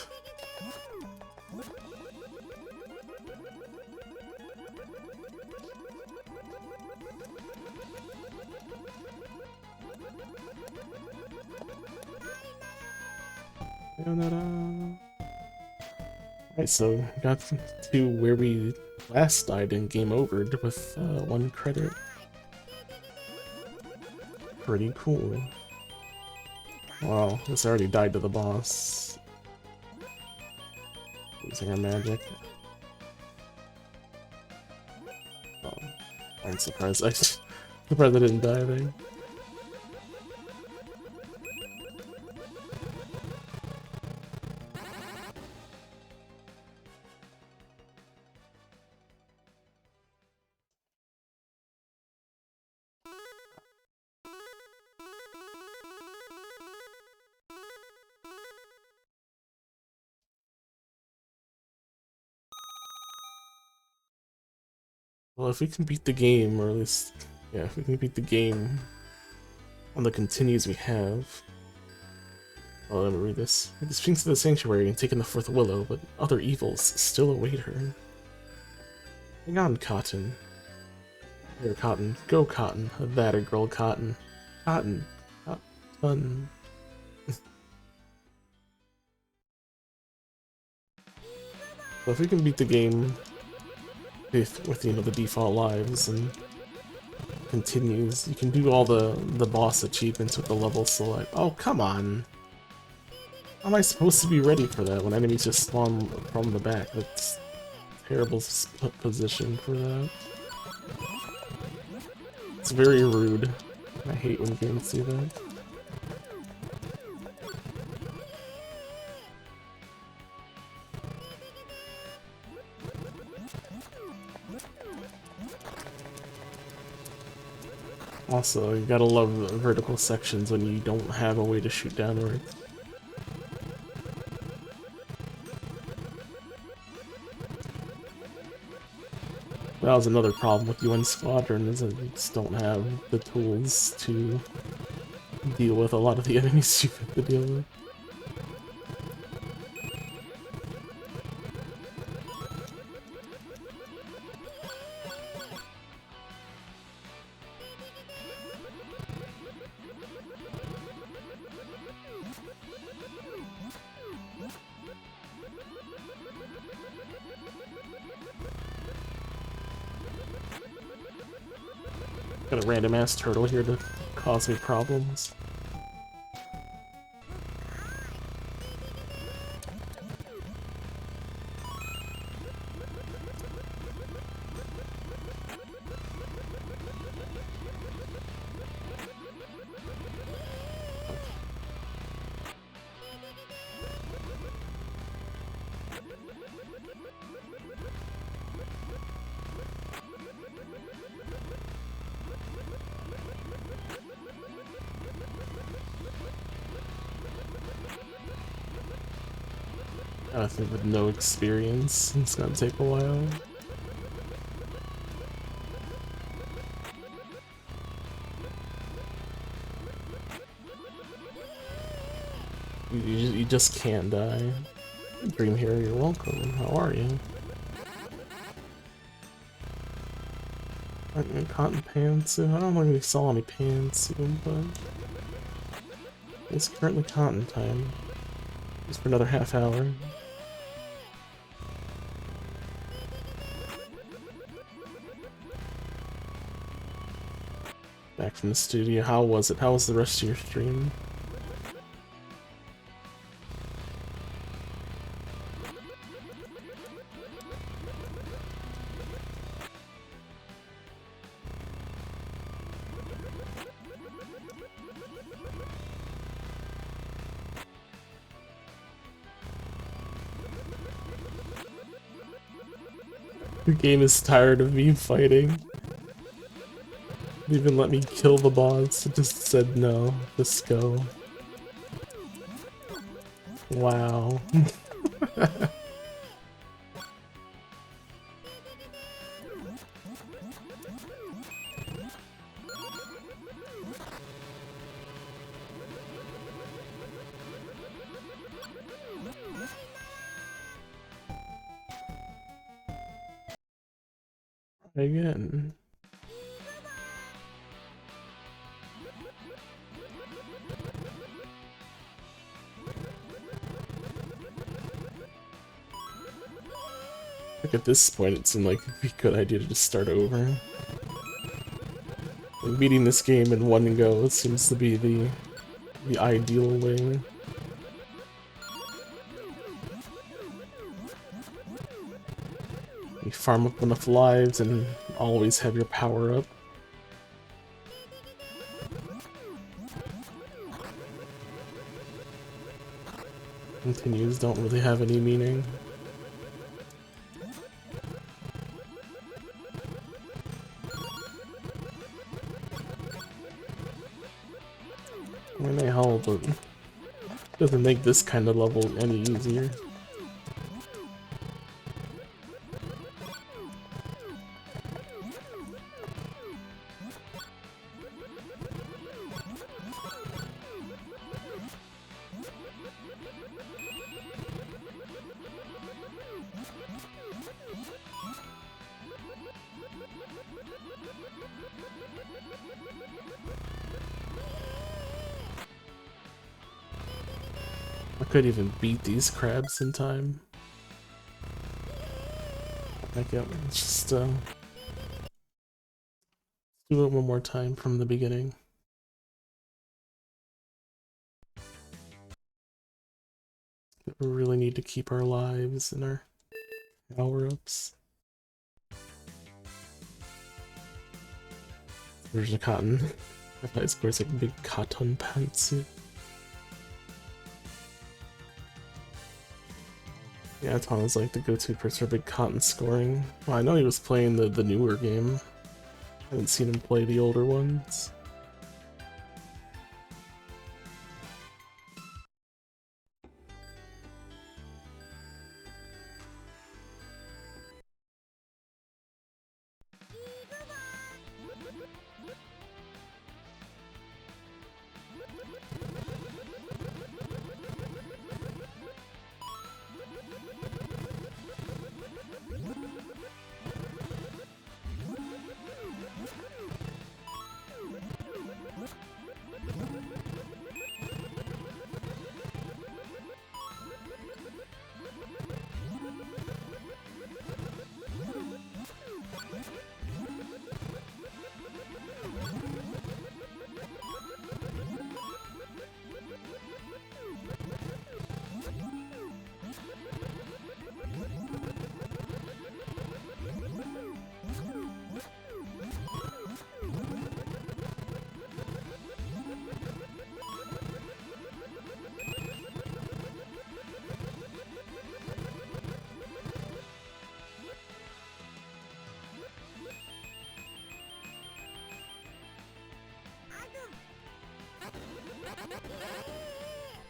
Alright, so got to where we last died in Game Over'd with 1 credit. Pretty cool. Well, this already died to the boss. Using our magic. Oh, I'm surprised. I'm surprised I didn't die there. Well, if we can beat the game, or at least, yeah, if we can beat the game on the continues we have. Oh, let me read this. The Sphinx of the Sanctuary and taken the 4th Willow, but other evils still await her. Hang on, Cotton. Here, Cotton. Go, Cotton. That a girl, Cotton. Cotton. Cotton. Well, if we can beat the game with you know, the default lives and continues, you can do all the boss achievements with the level select. Oh, come on! How am I supposed to be ready for that when enemies just spawn from the back? That's a terrible position for that. It's very rude. I hate when games do that. Also, you gotta love vertical sections when you don't have a way to shoot downwards. That was another problem with UN Squadron, is that you just don't have the tools to deal with a lot of the enemies you have to deal with. Got a random ass turtle here to cause me problems. I think with no experience, it's gonna take a while. You just can't die. Dream Hero, you're welcome. How are you? Cotton pantsuit? I don't know if we saw any pantsuit, but it's currently cotton time. Just for another half hour. Back from the studio. How was it? How was the rest of your stream? The game is tired of me fighting. They even let me kill the boss. It just said no. Just go. Wow. Again. Like at this point, it seemed like it'd be a good idea to just start over. Like beating this game in one go seems to be the ideal way. You farm up enough lives and always have your power up. Continues don't really have any meaning. I mean, they help, but it doesn't make this kind of level any easier. I could even beat these crabs in time. Like, yeah, let's just do it one more time from the beginning. We really need to keep our lives and our power-ups. There's a cotton. I thought it's like a big cotton pantsuit. Yeah, Tom is like the go-to person for big cotton scoring. Well, I know he was playing the newer game. I haven't seen him play the older ones.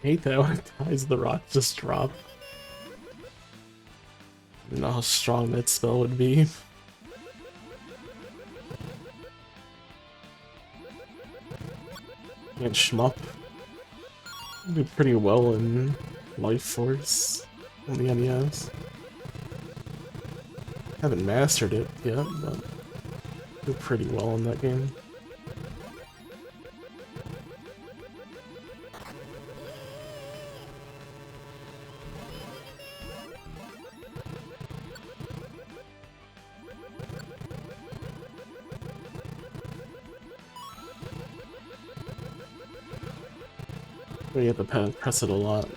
I hate that when ties the rock just drop. know how strong that spell would be. And shmup. Do pretty well in Life Force on the NES. Haven't mastered it yet, but do pretty well in that game. You have to press it a lot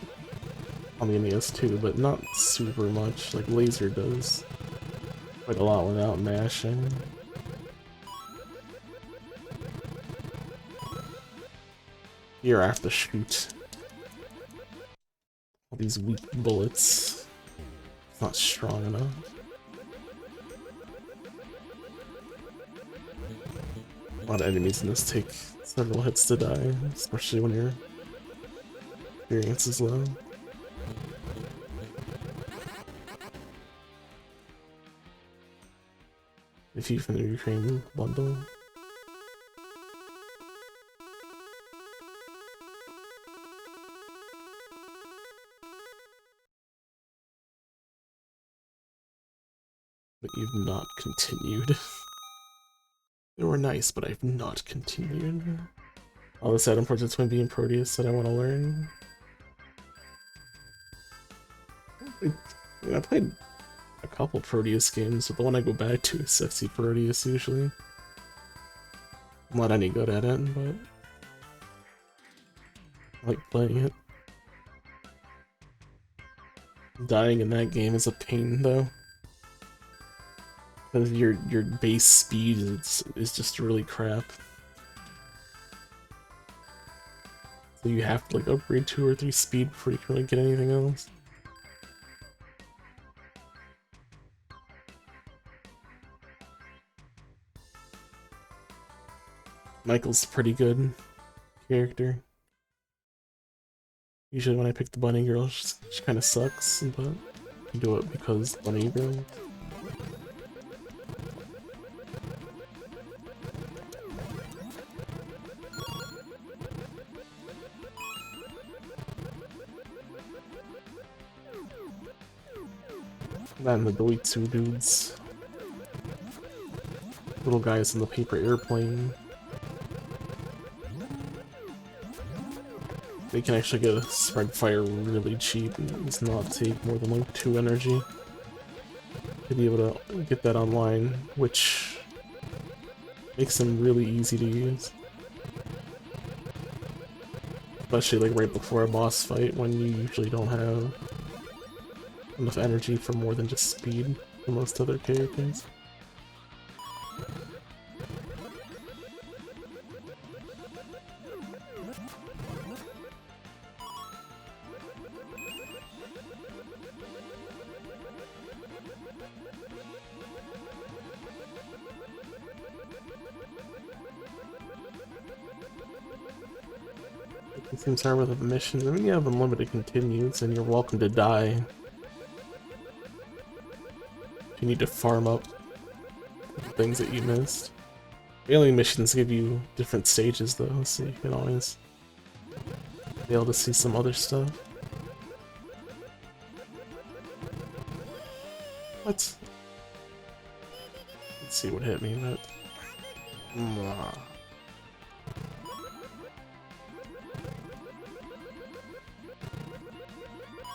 on the NES too, but not super much, like Laser does. Quite a lot without mashing. Here I have to shoot all these weak bullets. It's not strong enough. A lot of enemies in this take several hits to die, especially when your experience is low. If you from the Ukraine bundle. But you've not continued. They were nice, but I've not continued. All this item for the Twin Beam Proteus that I want to learn. I played a couple Proteus games, but the one I go back to is Sexy Proteus usually. I'm not any good at it, but I like playing it. Dying in that game is a pain though. Because your base speed is just really crap. So you have to like upgrade 2 or 3 speed before you can really get anything else. Michael's a pretty good character. Usually when I pick the bunny girl, she kind of sucks, but I do it because bunny girl. That and the Doitsu dudes. Little guys in the paper airplane. They can actually get a spread fire really cheap and it's not take more than like 2 energy to be able to get that online, which makes them really easy to use. Especially like right before a boss fight when you usually don't have enough energy for more than just speed for most other characters. It seems hard with the missions. I mean, you have unlimited continues, and you're welcome to die. You need to farm up things that you missed. Alien missions give you different stages, though, so you can always be able to see some other stuff. Let's see what hit me, but...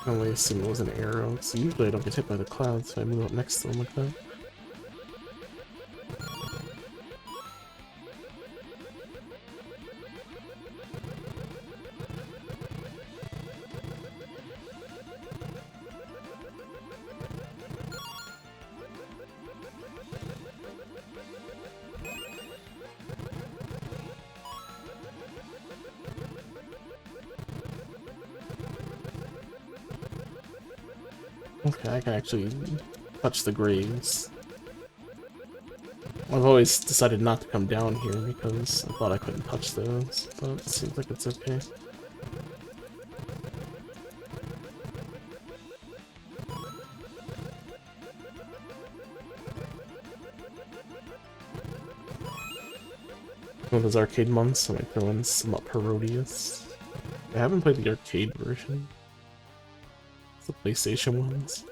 I only assume it was an arrow, so usually I don't get hit by the clouds, so I move up next to them like that. Okay, I can actually touch the graves. I've always decided not to come down here because I thought I couldn't touch those, but it seems like it's okay. One of those arcade months, so I might throw in some Up Herodias. I haven't played the arcade version. It's the PlayStation ones.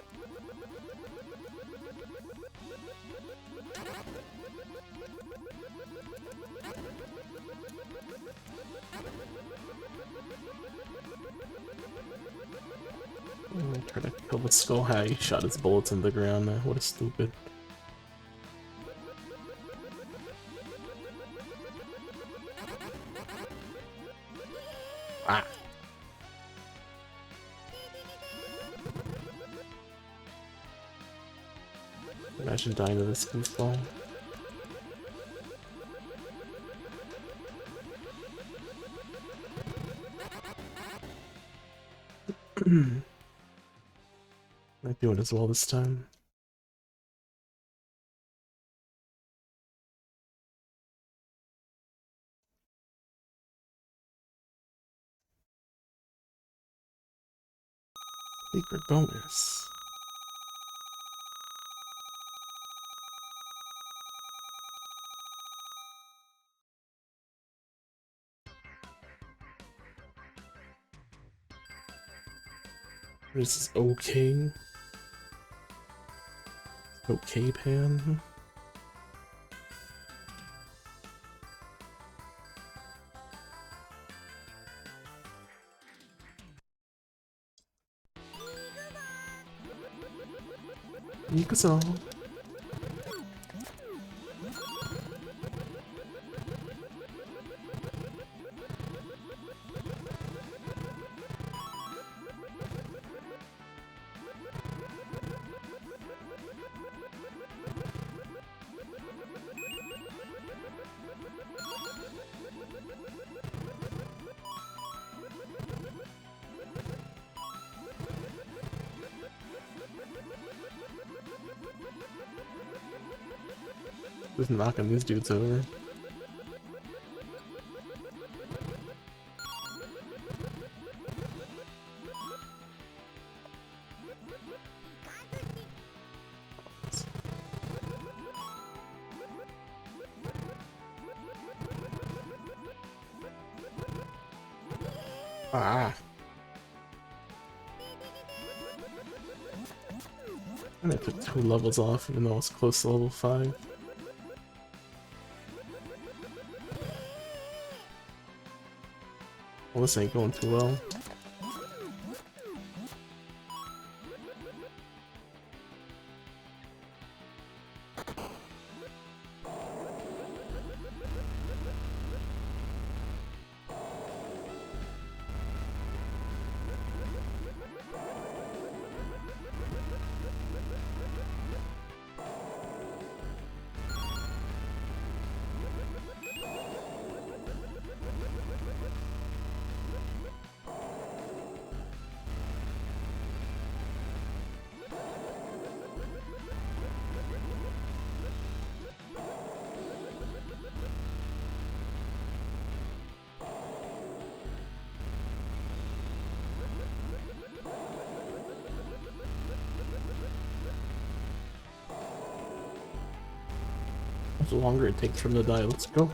Try to kill the skull. He shot his bullets in the ground. What a stupid. Ah. Imagine dying to this goofball. Not doing as well this time. Secret bonus. This is okay. Okay, Pan. Mikasa. Just knocking these dudes over. Ah. And I took 2 levels off even though I was close to level 5. Well, this ain't going too well. The longer it takes for him to die, let's go.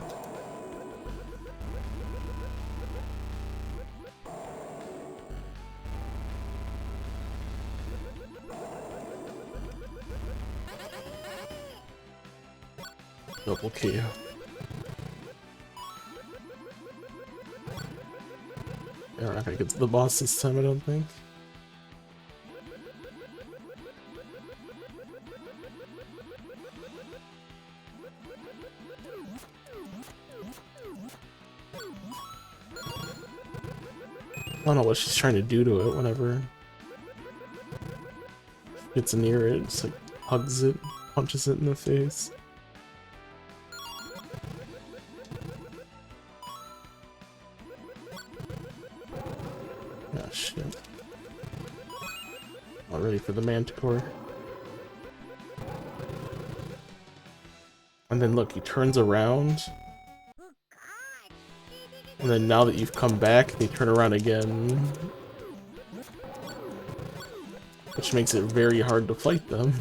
Double KO. We're not gonna get to the boss this time, I don't think. I don't know what she's trying to do to it whenever it gets near it, just like hugs it, punches it in the face. Ah, shit. Not ready for the Manticore. And then look, he turns around. And then now that you've come back, they turn around again. Which makes it very hard to fight them.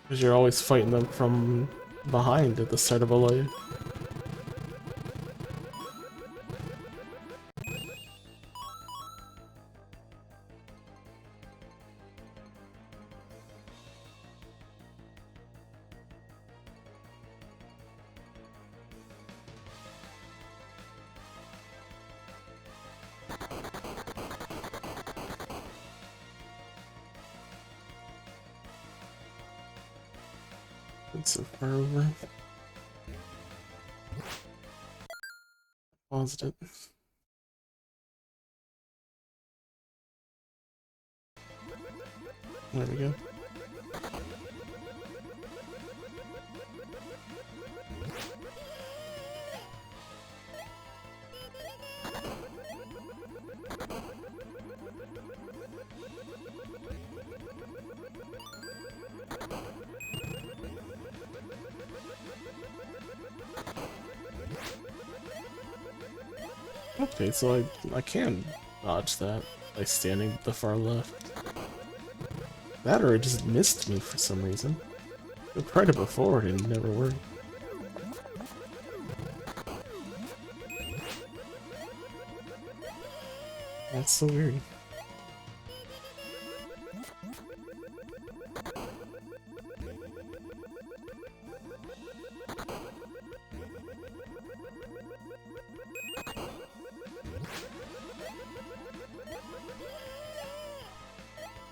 Because you're always fighting them from behind at the start of a life. It's so far over. Paused it. There we go. Okay, so I can dodge that by standing at the far left. That or it just missed me for some reason. I tried it before and it never worked. That's so weird.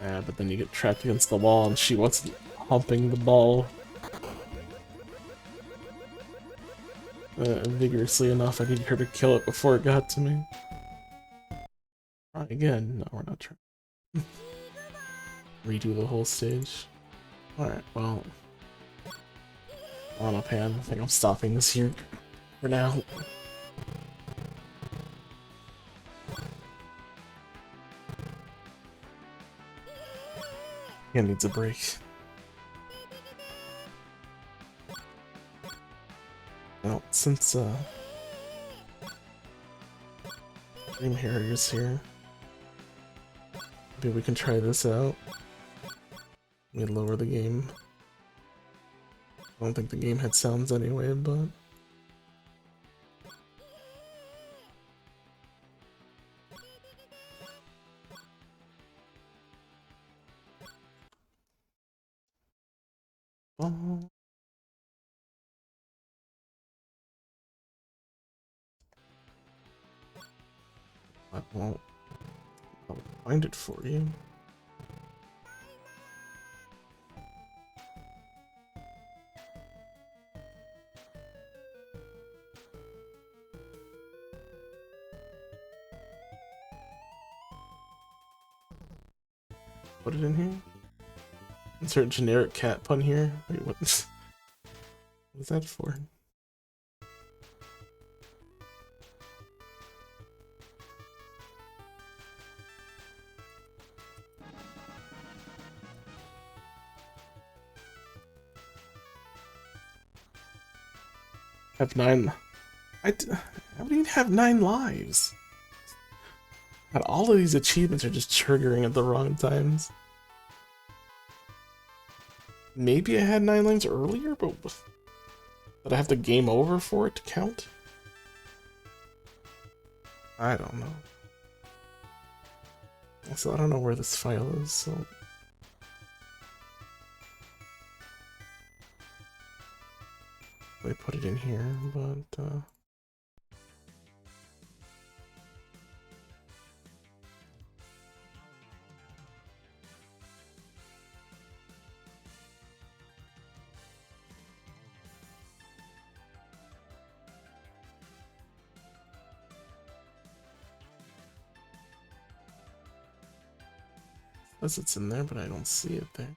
Yeah, but then you get trapped against the wall and she wasn't humping the ball vigorously enough. I needed her to kill it before it got to me. Try again. No, we're not trying. Redo the whole stage. Alright, well. On up, hand. I think I'm stopping this here for now. Hand needs a break. Well, since Dream Harrier's here, maybe we can try this out. Let me lower the game. I don't think the game had sounds anyway, but oh. I'll find it for you. Put it in here. Insert generic cat pun here. Wait, what? What is that for? Have 9. I don't even have 9 lives. God, all of these achievements are just triggering at the wrong times. Maybe I had 9 lives earlier, but did I have to game over for it to count? I don't know. So I don't know where this file is, so... I put it in here, but says it's in there, but I don't see it there.